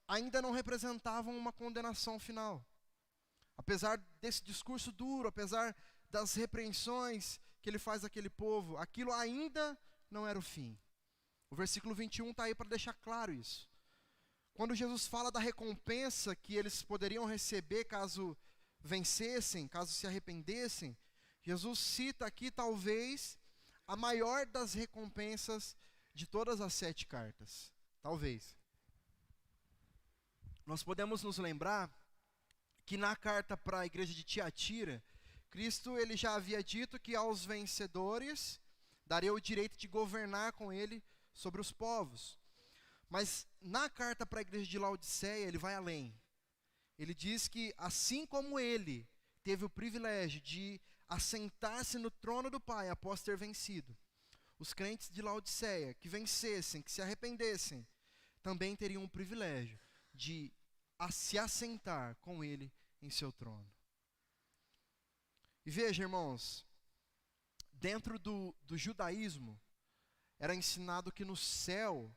A: ainda não representavam uma condenação final. Apesar desse discurso duro, apesar das repreensões que ele faz àquele povo, aquilo ainda não era o fim. O versículo 21 está aí para deixar claro isso. Quando Jesus fala da recompensa que eles poderiam receber caso vencessem, caso se arrependessem, Jesus cita aqui talvez a maior das recompensas de todas as 7 cartas. Talvez. Nós podemos nos lembrar que na carta para a igreja de Tiatira, Cristo ele já havia dito que aos vencedores daria o direito de governar com ele sobre os povos. Mas na carta para a igreja de Laodiceia, ele vai além. Ele diz que assim como ele teve o privilégio de assentar-se no trono do Pai após ter vencido, os crentes de Laodiceia que vencessem, que se arrependessem, também teriam o privilégio de se assentar com ele em seu trono. E veja, irmãos, dentro do judaísmo, era ensinado que no céu,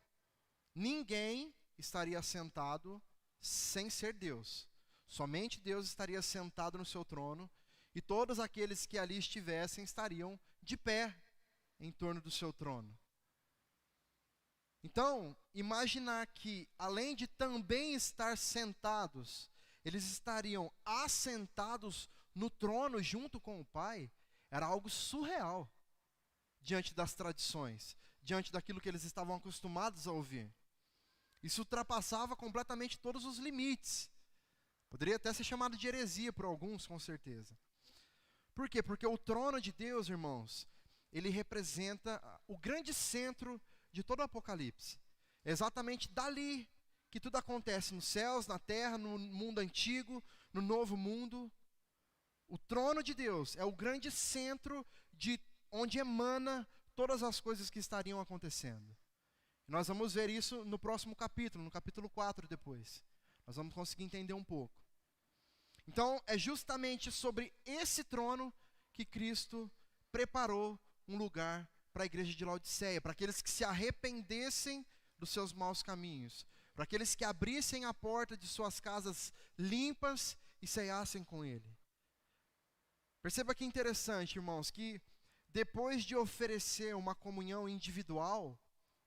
A: ninguém estaria assentado sem ser Deus. Somente Deus estaria sentado no seu trono, e todos aqueles que ali estivessem estariam de pé em torno do seu trono. Então, imaginar que, além de também estar sentados, eles estariam assentados no trono junto com o Pai, era algo surreal diante das tradições, diante daquilo que eles estavam acostumados a ouvir. Isso ultrapassava completamente todos os limites. Poderia até ser chamado de heresia por alguns, com certeza. Por quê? Porque o trono de Deus, irmãos, ele representa o grande centro de todo o Apocalipse. É exatamente dali que tudo acontece, nos céus, na terra, no mundo antigo, no novo mundo. O trono de Deus é o grande centro de onde emana todas as coisas que estariam acontecendo. Nós vamos ver isso no próximo capítulo, no capítulo 4 depois. Nós vamos conseguir entender um pouco. Então, é justamente sobre esse trono que Cristo preparou um lugar para a igreja de Laodiceia, para aqueles que se arrependessem dos seus maus caminhos, para aqueles que abrissem a porta de suas casas limpas e ceassem com Ele. Perceba que interessante, irmãos, que depois de oferecer uma comunhão individual,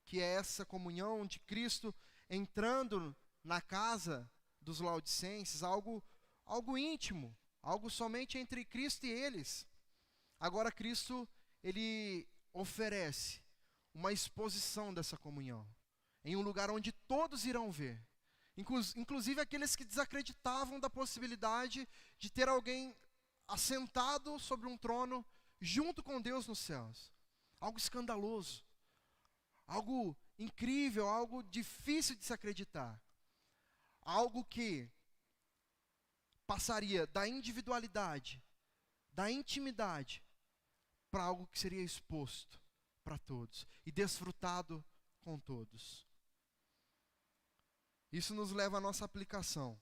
A: que é essa comunhão de Cristo entrando na casa dos laodicenses, algo íntimo, algo somente entre Cristo e eles. Agora Cristo, ele oferece uma exposição dessa comunhão, em um lugar onde todos irão ver, inclusive aqueles que desacreditavam da possibilidade de ter alguém assentado sobre um trono junto com Deus nos céus. Algo escandaloso, algo incrível, algo difícil de se acreditar. Algo que passaria da individualidade, da intimidade, para algo que seria exposto para todos e desfrutado com todos. Isso nos leva à nossa aplicação.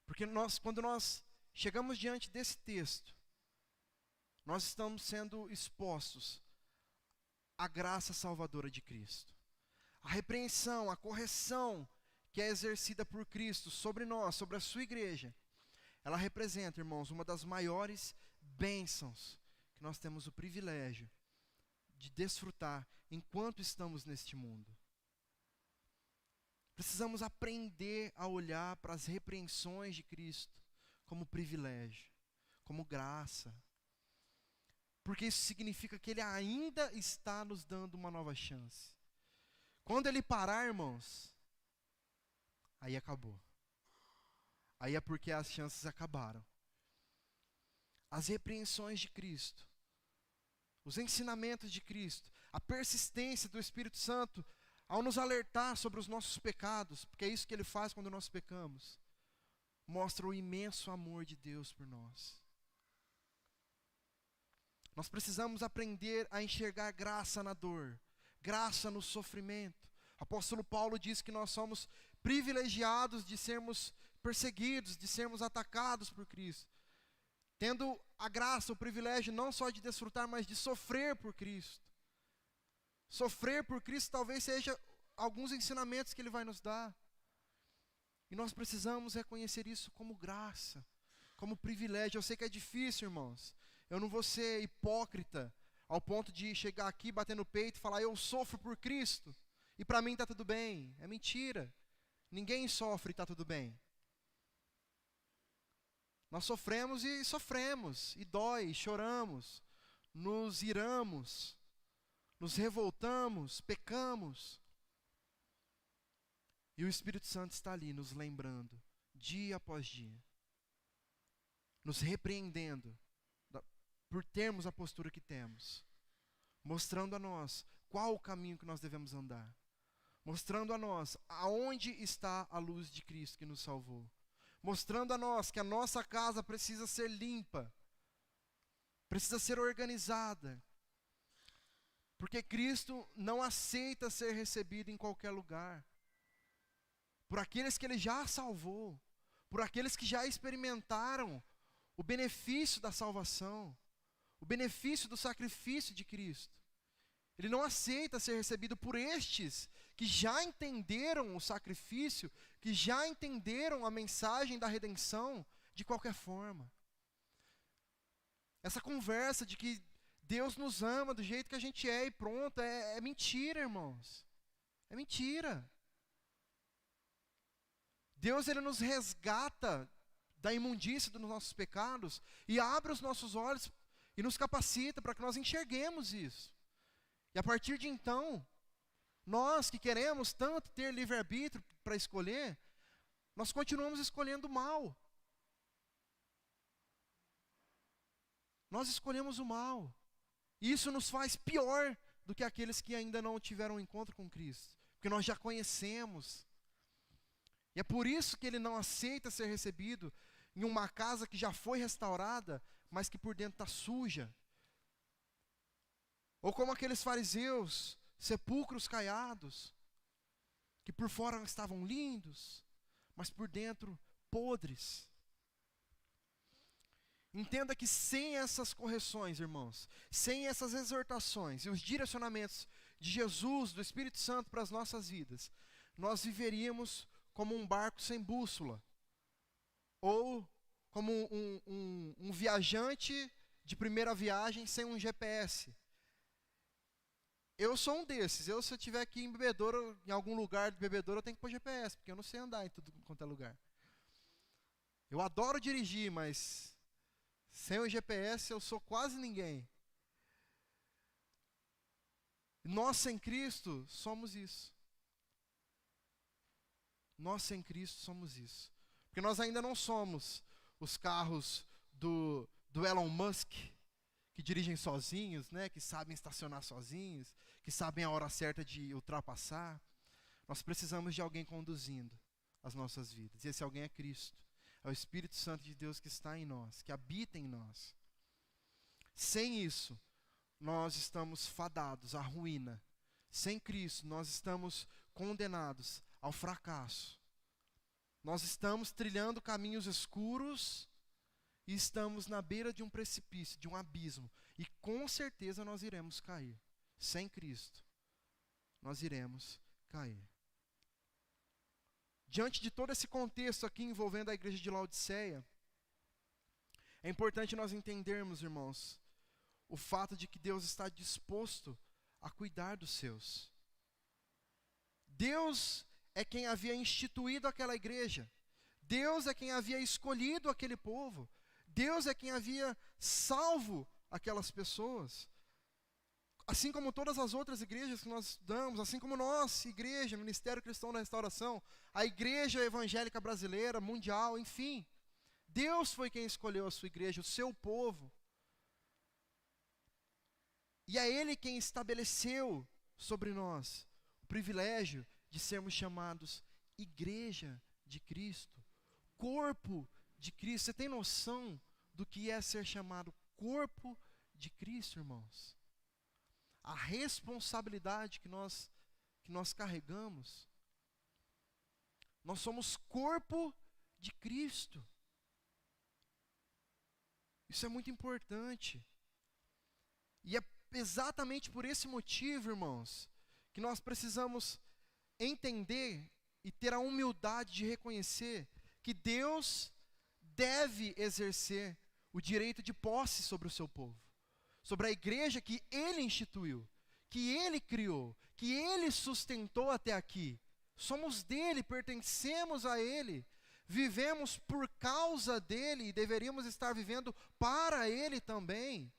A: Porque quando nós chegamos diante desse texto, nós estamos sendo expostos à graça salvadora de Cristo. A repreensão, a correção que é exercida por Cristo sobre nós, sobre a sua igreja, ela representa, irmãos, uma das maiores bênçãos que nós temos o privilégio de desfrutar enquanto estamos neste mundo. Precisamos aprender a olhar para as repreensões de Cristo como privilégio, como graça. Porque isso significa que Ele ainda está nos dando uma nova chance. Quando Ele parar, irmãos, aí acabou. Aí é porque as chances acabaram. As repreensões de Cristo, os ensinamentos de Cristo, a persistência do Espírito Santo ao nos alertar sobre os nossos pecados, porque é isso que Ele faz quando nós pecamos, mostra o imenso amor de Deus por nós. Nós precisamos aprender a enxergar graça na dor, graça no sofrimento. O apóstolo Paulo diz que nós somos privilegiados de sermos perseguidos, de sermos atacados por Cristo, tendo a graça, o privilégio não só de desfrutar, mas de sofrer por Cristo. Sofrer por Cristo talvez seja alguns ensinamentos que Ele vai nos dar. E nós precisamos reconhecer isso como graça, como privilégio. Eu sei que é difícil, irmãos. Eu não vou ser hipócrita ao ponto de chegar aqui, bater no peito e falar, eu sofro por Cristo, e para mim está tudo bem. É mentira. Ninguém sofre e está tudo bem. Nós sofremos, e dói, choramos, nos iramos, nos revoltamos, pecamos. E o Espírito Santo está ali nos lembrando dia após dia, nos repreendendo por termos a postura que temos, mostrando a nós qual o caminho que nós devemos andar, mostrando a nós aonde está a luz de Cristo que nos salvou, mostrando a nós que a nossa casa precisa ser limpa, precisa ser organizada, porque Cristo não aceita ser recebido em qualquer lugar, por aqueles que Ele já salvou, por aqueles que já experimentaram o benefício da salvação, o benefício do sacrifício de Cristo. Ele não aceita ser recebido por estes que já entenderam o sacrifício, que já entenderam a mensagem da redenção de qualquer forma. Essa conversa de que Deus nos ama do jeito que a gente é e pronto, é mentira, irmãos. É mentira. Deus, Ele nos resgata da imundícia dos nossos pecados e abre os nossos olhos e nos capacita para que nós enxerguemos isso. E a partir de então, nós que queremos tanto ter livre-arbítrio para escolher, nós continuamos escolhendo o mal. Nós escolhemos o mal. E isso nos faz pior do que aqueles que ainda não tiveram um encontro com Cristo, porque nós já conhecemos. E é por isso que Ele não aceita ser recebido em uma casa que já foi restaurada, mas que por dentro está suja. Ou como aqueles fariseus, sepulcros caiados, que por fora estavam lindos, mas por dentro podres. Entenda que sem essas correções, irmãos, sem essas exortações e os direcionamentos de Jesus, do Espírito Santo para as nossas vidas, nós viveríamos como um barco sem bússola, ou como um viajante de primeira viagem sem um GPS. Eu sou um desses. Se eu estiver aqui em Bebedouro, em algum lugar de Bebedouro, eu tenho que pôr GPS, porque eu não sei andar em tudo quanto é lugar. Eu adoro dirigir, mas sem o GPS eu sou quase ninguém. Nós sem Cristo somos isso. Nós sem Cristo somos isso. Porque nós ainda não somos os carros do Elon Musk, que dirigem sozinhos, né, que sabem estacionar sozinhos, que sabem a hora certa de ultrapassar. Nós precisamos de alguém conduzindo as nossas vidas. E esse alguém é Cristo. É o Espírito Santo de Deus que está em nós, que habita em nós. Sem isso, nós estamos fadados à ruína. Sem Cristo, nós estamos condenados ao fracasso. Nós estamos trilhando caminhos escuros e estamos na beira de um precipício, de um abismo. E com certeza nós iremos cair. Sem Cristo, nós iremos cair. Diante de todo esse contexto aqui envolvendo a igreja de Laodiceia, é importante nós entendermos, irmãos, o fato de que Deus está disposto a cuidar dos seus. Deus é quem havia instituído aquela igreja. Deus é quem havia escolhido aquele povo. Deus é quem havia salvo aquelas pessoas. Assim como todas as outras igrejas que nós estudamos, assim como nós, igreja, Ministério Cristão da Restauração, a igreja evangélica brasileira, mundial, enfim. Deus foi quem escolheu a sua igreja, o seu povo. E é Ele quem estabeleceu sobre nós o privilégio de sermos chamados igreja de Cristo, corpo de Cristo. Você tem noção do que é ser chamado corpo de Cristo, irmãos? A responsabilidade que nós carregamos. Nós somos corpo de Cristo. Isso é muito importante. E é exatamente por esse motivo, irmãos, que nós precisamos entender e ter a humildade de reconhecer que Deus deve exercer o direito de posse sobre o seu povo, sobre a igreja que Ele instituiu, que Ele criou, que Ele sustentou até aqui. Somos dele, pertencemos a Ele, vivemos por causa dEle e deveríamos estar vivendo para Ele também.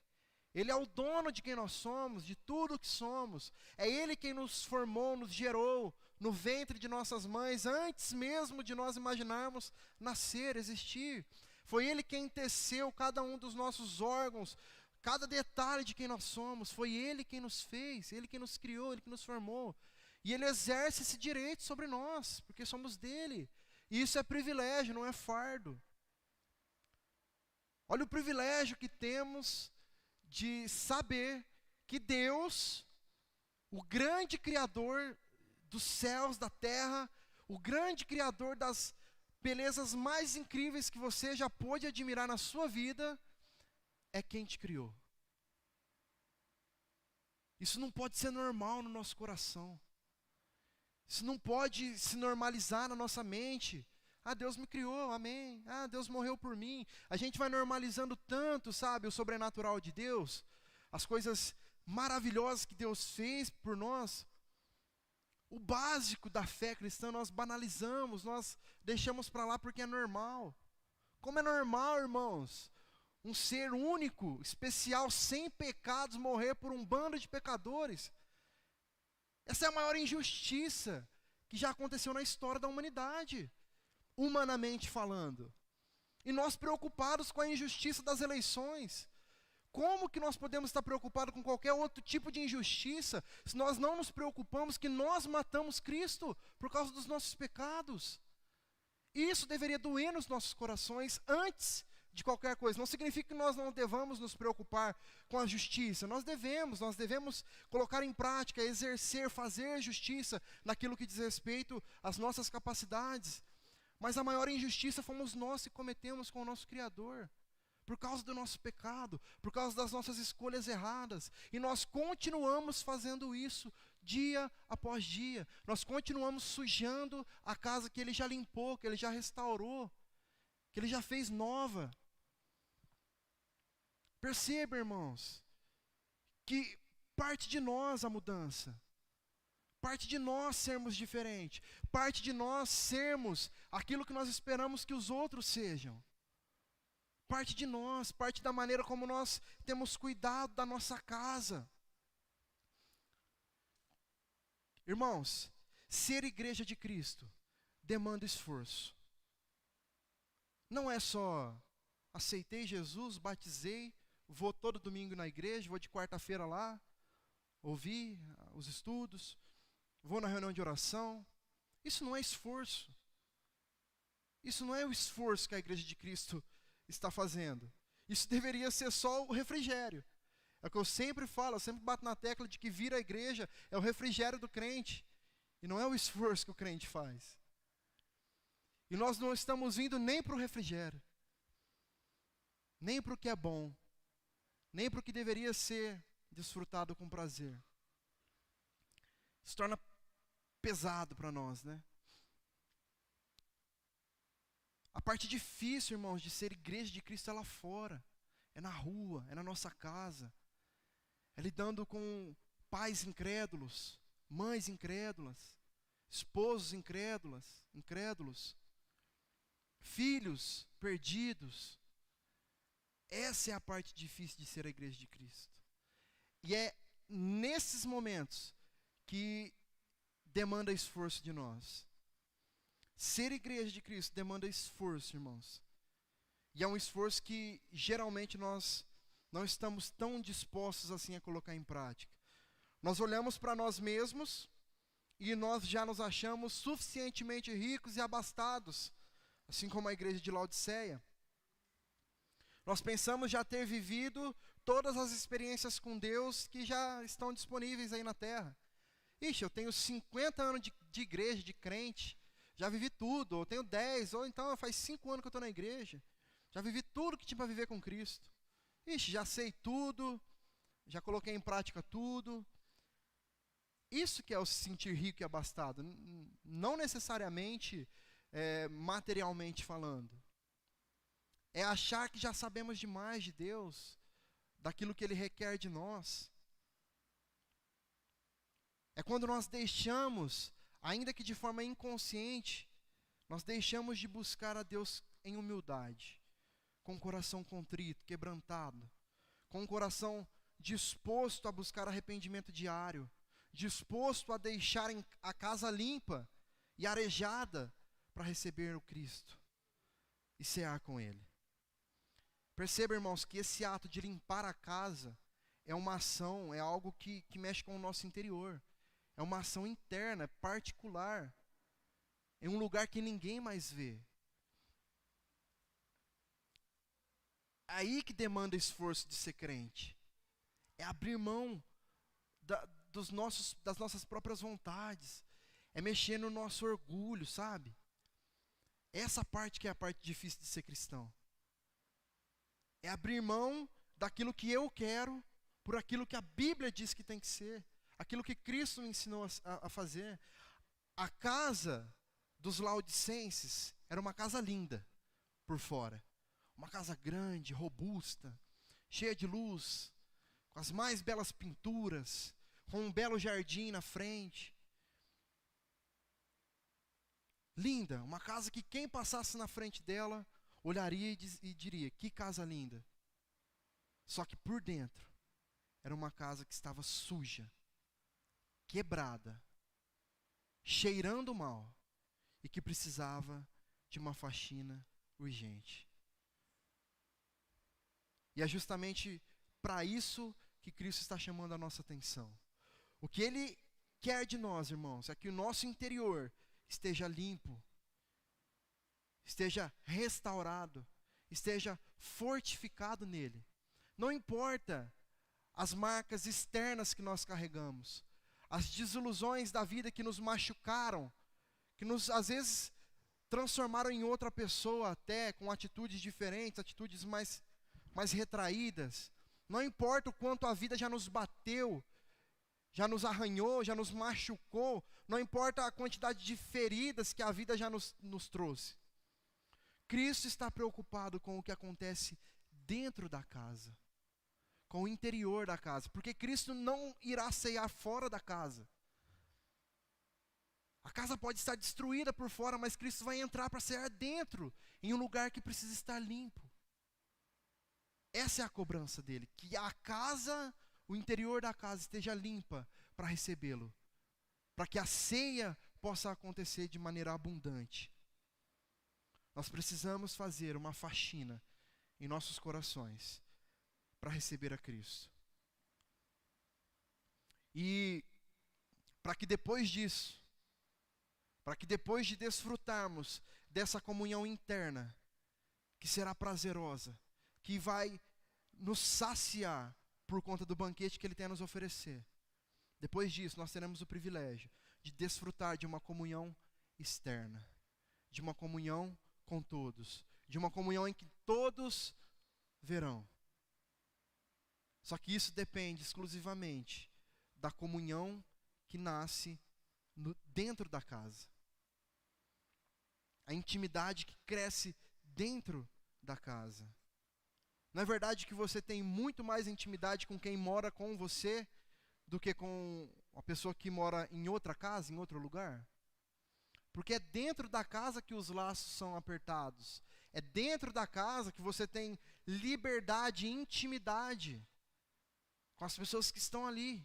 A: Ele é o dono de quem nós somos, de tudo que somos. É Ele quem nos formou, nos gerou, no ventre de nossas mães, antes mesmo de nós imaginarmos nascer, existir. Foi Ele quem teceu cada um dos nossos órgãos, cada detalhe de quem nós somos. Foi Ele quem nos fez, Ele quem nos criou, Ele que nos formou. E Ele exerce esse direito sobre nós, porque somos dEle. E isso é privilégio, não é fardo. Olha o privilégio que temos de saber que Deus, o grande Criador dos céus, da terra, o grande Criador das belezas mais incríveis que você já pôde admirar na sua vida, é quem te criou. Isso não pode ser normal no nosso coração. Isso não pode se normalizar na nossa mente. Ah, Deus me criou, amém. Ah, Deus morreu por mim. A gente vai normalizando tanto, sabe, o sobrenatural de Deus, as coisas maravilhosas que Deus fez por nós. O básico da fé cristã nós banalizamos, nós deixamos para lá porque é normal. Como é normal, irmãos, um ser único, especial, sem pecados, morrer por um bando de pecadores? Essa é a maior injustiça que já aconteceu na história da humanidade, humanamente falando. E nós preocupados com a injustiça das eleições. Como que nós podemos estar preocupados com qualquer outro tipo de injustiça, se nós não nos preocupamos que nós matamos Cristo por causa dos nossos pecados? Isso deveria doer nos nossos corações antes de qualquer coisa. Não significa que nós não devamos nos preocupar com a justiça. Nós devemos colocar em prática, exercer, fazer justiça naquilo que diz respeito às nossas capacidades. Mas a maior injustiça fomos nós que cometemos com o nosso Criador, por causa do nosso pecado, por causa das nossas escolhas erradas. E nós continuamos fazendo isso dia após dia. Nós continuamos sujando a casa que Ele já limpou, que Ele já restaurou, que Ele já fez nova. Perceba, irmãos, que parte de nós a mudança. Parte de nós sermos diferentes. Parte de nós sermos aquilo que nós esperamos que os outros sejam. Parte de nós, parte da maneira como nós temos cuidado da nossa casa. Irmãos, ser igreja de Cristo demanda esforço. Não é só aceitei Jesus, batizei, vou todo domingo na igreja, vou de quarta-feira lá, ouvir os estudos, vou na reunião de oração. Isso não é esforço. Isso não é o esforço que a igreja de Cristo está fazendo. Isso deveria ser só o refrigério. É o que eu sempre falo, eu sempre bato na tecla de que vir à igreja é o refrigério do crente. E não é o esforço que o crente faz. E nós não estamos indo nem para o refrigério, nem para o que é bom, nem para o que deveria ser desfrutado com prazer. Se torna pesado para nós, né? A parte difícil, irmãos, de ser igreja de Cristo é lá fora. É na rua, é na nossa casa. É lidando com pais incrédulos, mães incrédulas, esposos incrédulos, filhos perdidos. Essa é a parte difícil de ser a igreja de Cristo. E é nesses momentos que demanda esforço de nós. Ser igreja de Cristo demanda esforço, irmãos. E é um esforço que geralmente nós não estamos tão dispostos assim a colocar em prática. Nós olhamos para nós mesmos e nós já nos achamos suficientemente ricos e abastados, assim como a igreja de Laodiceia. Nós pensamos já ter vivido todas as experiências com Deus que já estão disponíveis aí na terra. Ixi, eu tenho 50 anos de igreja, de crente, já vivi tudo, ou tenho 10, ou então faz 5 anos que eu estou na igreja, já vivi tudo que tinha para viver com Cristo. Ixi, já sei tudo, já coloquei em prática tudo. Isso que é o se sentir rico e abastado, não necessariamente materialmente falando. É achar que já sabemos demais de Deus, daquilo que Ele requer de nós. É quando nós deixamos, ainda que de forma inconsciente, nós deixamos de buscar a Deus em humildade, com o coração contrito, quebrantado, com o coração disposto a buscar arrependimento diário, disposto a deixarem a casa limpa e arejada para receber o Cristo e cear com Ele. Perceba, irmãos, que esse ato de limpar a casa é uma ação, é algo que mexe com o nosso interior. É uma ação interna, particular. Em um lugar que ninguém mais vê. É aí que demanda esforço de ser crente. É abrir mão das nossas próprias vontades. É mexer no nosso orgulho, sabe? Essa parte que é a parte difícil de ser cristão. É abrir mão daquilo que eu quero por aquilo que a Bíblia diz que tem que ser. Aquilo que Cristo me ensinou a fazer. A casa dos laodicenses era uma casa linda por fora. Uma casa grande, robusta, cheia de luz, com as mais belas pinturas, com um belo jardim na frente. Linda, uma casa que quem passasse na frente dela olharia e diria: que casa linda. Só que por dentro era uma casa que estava suja, quebrada, cheirando mal e que precisava de uma faxina urgente. E é justamente para isso que Cristo está chamando a nossa atenção. O que Ele quer de nós, irmãos, é que o nosso interior esteja limpo, esteja restaurado, esteja fortificado nele. Não importa as marcas externas que nós carregamos, as desilusões da vida que nos machucaram, que nos, às vezes, transformaram em outra pessoa até, com atitudes diferentes, atitudes mais retraídas. Não importa o quanto a vida já nos bateu, já nos arranhou, já nos machucou, não importa a quantidade de feridas que a vida já nos trouxe. Cristo está preocupado com o que acontece dentro da casa, com o interior da casa, porque Cristo não irá cear fora da casa. A casa pode estar destruída por fora, mas Cristo vai entrar para cear dentro, em um lugar que precisa estar limpo. Essa é a cobrança dele, que a casa, o interior da casa esteja limpa para recebê-lo, para que a ceia possa acontecer de maneira abundante. Nós precisamos fazer uma faxina em nossos corações para receber a Cristo. E para que depois disso, para que depois de desfrutarmos dessa comunhão interna, que será prazerosa, que vai nos saciar por conta do banquete que Ele tem a nos oferecer. Depois disso, nós teremos o privilégio de desfrutar de uma comunhão externa, de uma comunhão com todos, de uma comunhão em que todos verão. Só que isso depende exclusivamente da comunhão que nasce dentro da casa. A intimidade que cresce dentro da casa. Não é verdade que você tem muito mais intimidade com quem mora com você do que com a pessoa que mora em outra casa, em outro lugar? Porque é dentro da casa que os laços são apertados. É dentro da casa que você tem liberdade e intimidade com as pessoas que estão ali.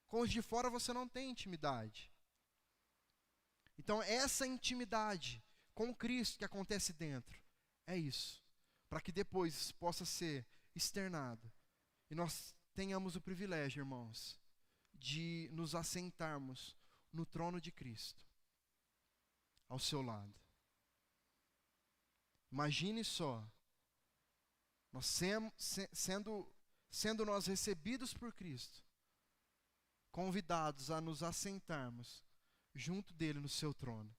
A: Com os de fora você não tem intimidade. Então essa intimidade com Cristo que acontece dentro, é isso. Para que depois possa ser externado. E nós tenhamos o privilégio, irmãos, de nos assentarmos no trono de Cristo, ao seu lado. Imagine só, nós sendo nós recebidos por Cristo, convidados a nos assentarmos junto dele no seu trono.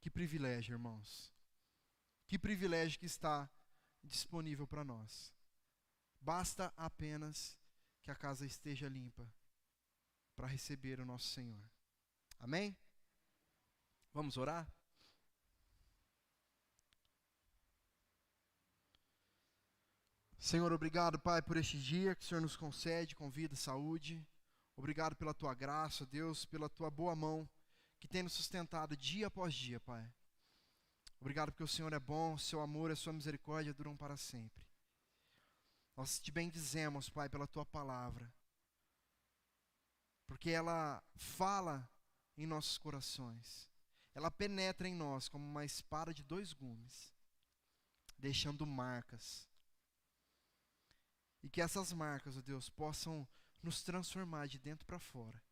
A: Que privilégio, irmãos. Que privilégio que está disponível para nós. Basta apenas que a casa esteja limpa para receber o nosso Senhor. Amém? Vamos orar? Senhor, obrigado, Pai, por este dia que o Senhor nos concede com vida e saúde. Obrigado pela Tua graça, Deus, pela Tua boa mão que tem nos sustentado dia após dia, Pai. Obrigado porque o Senhor é bom, seu amor e a sua misericórdia duram para sempre. Nós te bendizemos, Pai, pela Tua palavra. porque ela fala em nossos corações. Ela penetra em nós como uma espada de 2 gumes, deixando marcas. E que essas marcas, ó Deus, possam nos transformar de dentro para fora.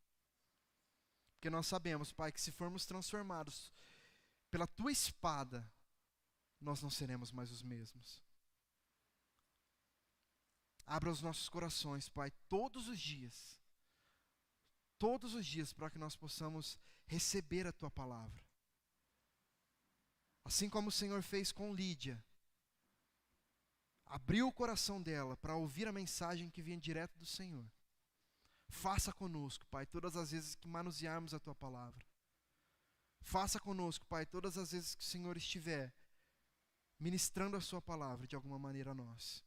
A: Porque nós sabemos, Pai, que se formos transformados pela Tua espada, nós não seremos mais os mesmos. Abra os nossos corações, Pai, todos os dias, para que nós possamos receber a Tua palavra. Assim como o Senhor fez com Lídia, abriu o coração dela para ouvir a mensagem que vinha direto do Senhor. Faça conosco, Pai, todas as vezes que manusearmos a Tua palavra. Faça conosco, Pai, todas as vezes que o Senhor estiver ministrando a Sua palavra de alguma maneira a nós.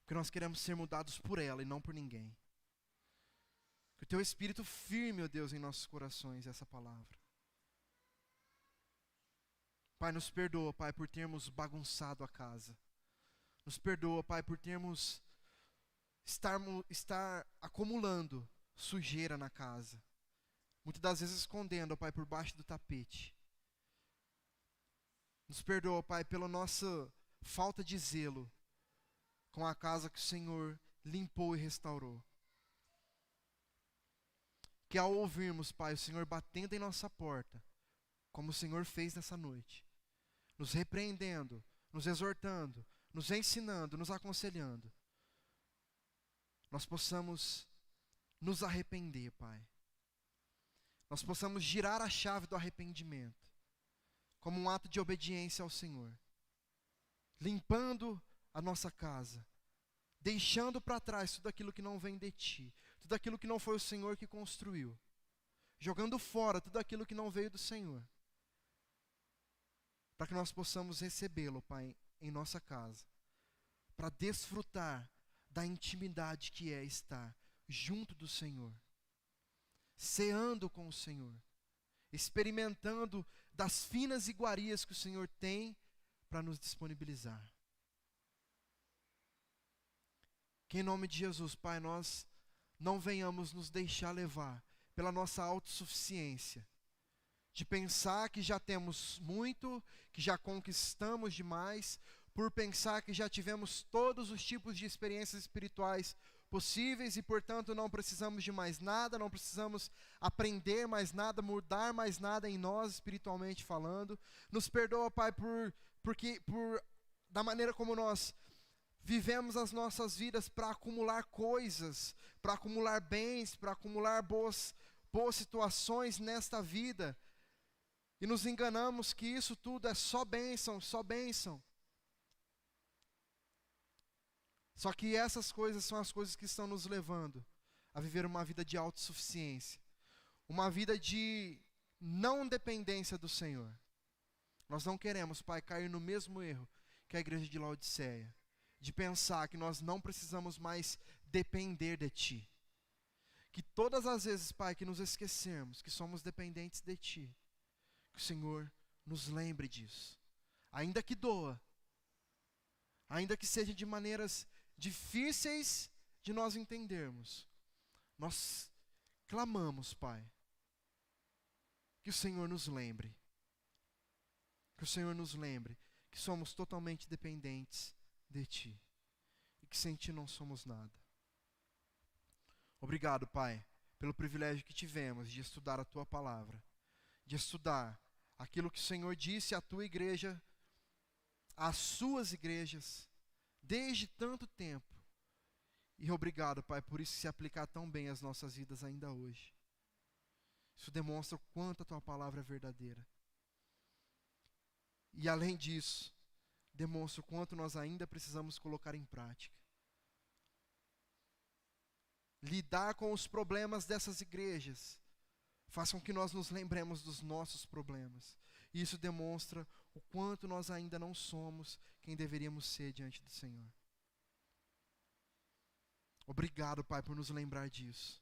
A: Porque nós queremos ser mudados por ela e não por ninguém. Que o Teu Espírito firme, ó Deus, em nossos corações essa palavra. Pai, nos perdoa, Pai, por termos bagunçado a casa. Nos perdoa, Pai, por termos estar acumulando sujeira na casa. Muitas das vezes escondendo, Pai, por baixo do tapete. Nos perdoa, Pai, pela nossa falta de zelo com a casa que o Senhor limpou e restaurou. Que ao ouvirmos, Pai, o Senhor batendo em nossa porta, como o Senhor fez nessa noite, nos repreendendo, nos exortando, nos ensinando, nos aconselhando, nós possamos nos arrepender, Pai. Nós possamos girar a chave do arrependimento, como um ato de obediência ao Senhor, limpando a nossa casa, deixando para trás tudo aquilo que não vem de Ti, tudo aquilo que não foi o Senhor que construiu, jogando fora tudo aquilo que não veio do Senhor, para que nós possamos recebê-lo, Pai, em nossa casa, para desfrutar da intimidade que é estar junto do Senhor, ceando com o Senhor, experimentando das finas iguarias que o Senhor tem para nos disponibilizar. Que em nome de Jesus, Pai, nós não venhamos nos deixar levar pela nossa autossuficiência, de pensar que já temos muito, que já conquistamos demais, por pensar que já tivemos todos os tipos de experiências espirituais possíveis e, portanto, não precisamos de mais nada, não precisamos aprender mais nada, mudar mais nada em nós, espiritualmente falando. Nos perdoa, Pai, da maneira como nós vivemos as nossas vidas para acumular coisas, para acumular bens, para acumular boas situações nesta vida. E nos enganamos que isso tudo é só bênção, só bênção. Só que essas coisas são as coisas que estão nos levando a viver uma vida de autossuficiência, uma vida de não dependência do Senhor. Nós não queremos, Pai, cair no mesmo erro que a igreja de Laodiceia, de pensar que nós não precisamos mais depender de Ti. Que todas as vezes, Pai, que nos esquecermos que somos dependentes de Ti, que o Senhor nos lembre disso. Ainda que doa, ainda que seja de maneiras difíceis de nós entendermos, nós clamamos, Pai, que o Senhor nos lembre. Que o Senhor nos lembre que somos totalmente dependentes de Ti. E que sem Ti não somos nada. Obrigado, Pai, pelo privilégio que tivemos de estudar a Tua palavra, de estudar aquilo que o Senhor disse à Tua igreja, às suas igrejas, desde tanto tempo. E obrigado, Pai, por isso se aplicar tão bem às nossas vidas ainda hoje. Isso demonstra o quanto a Tua palavra é verdadeira. E além disso, demonstra o quanto nós ainda precisamos colocar em prática. Lidar com os problemas dessas igrejas faz com que nós nos lembremos dos nossos problemas. E isso demonstra o quanto nós ainda não somos quem deveríamos ser diante do Senhor. Obrigado, Pai, por nos lembrar disso.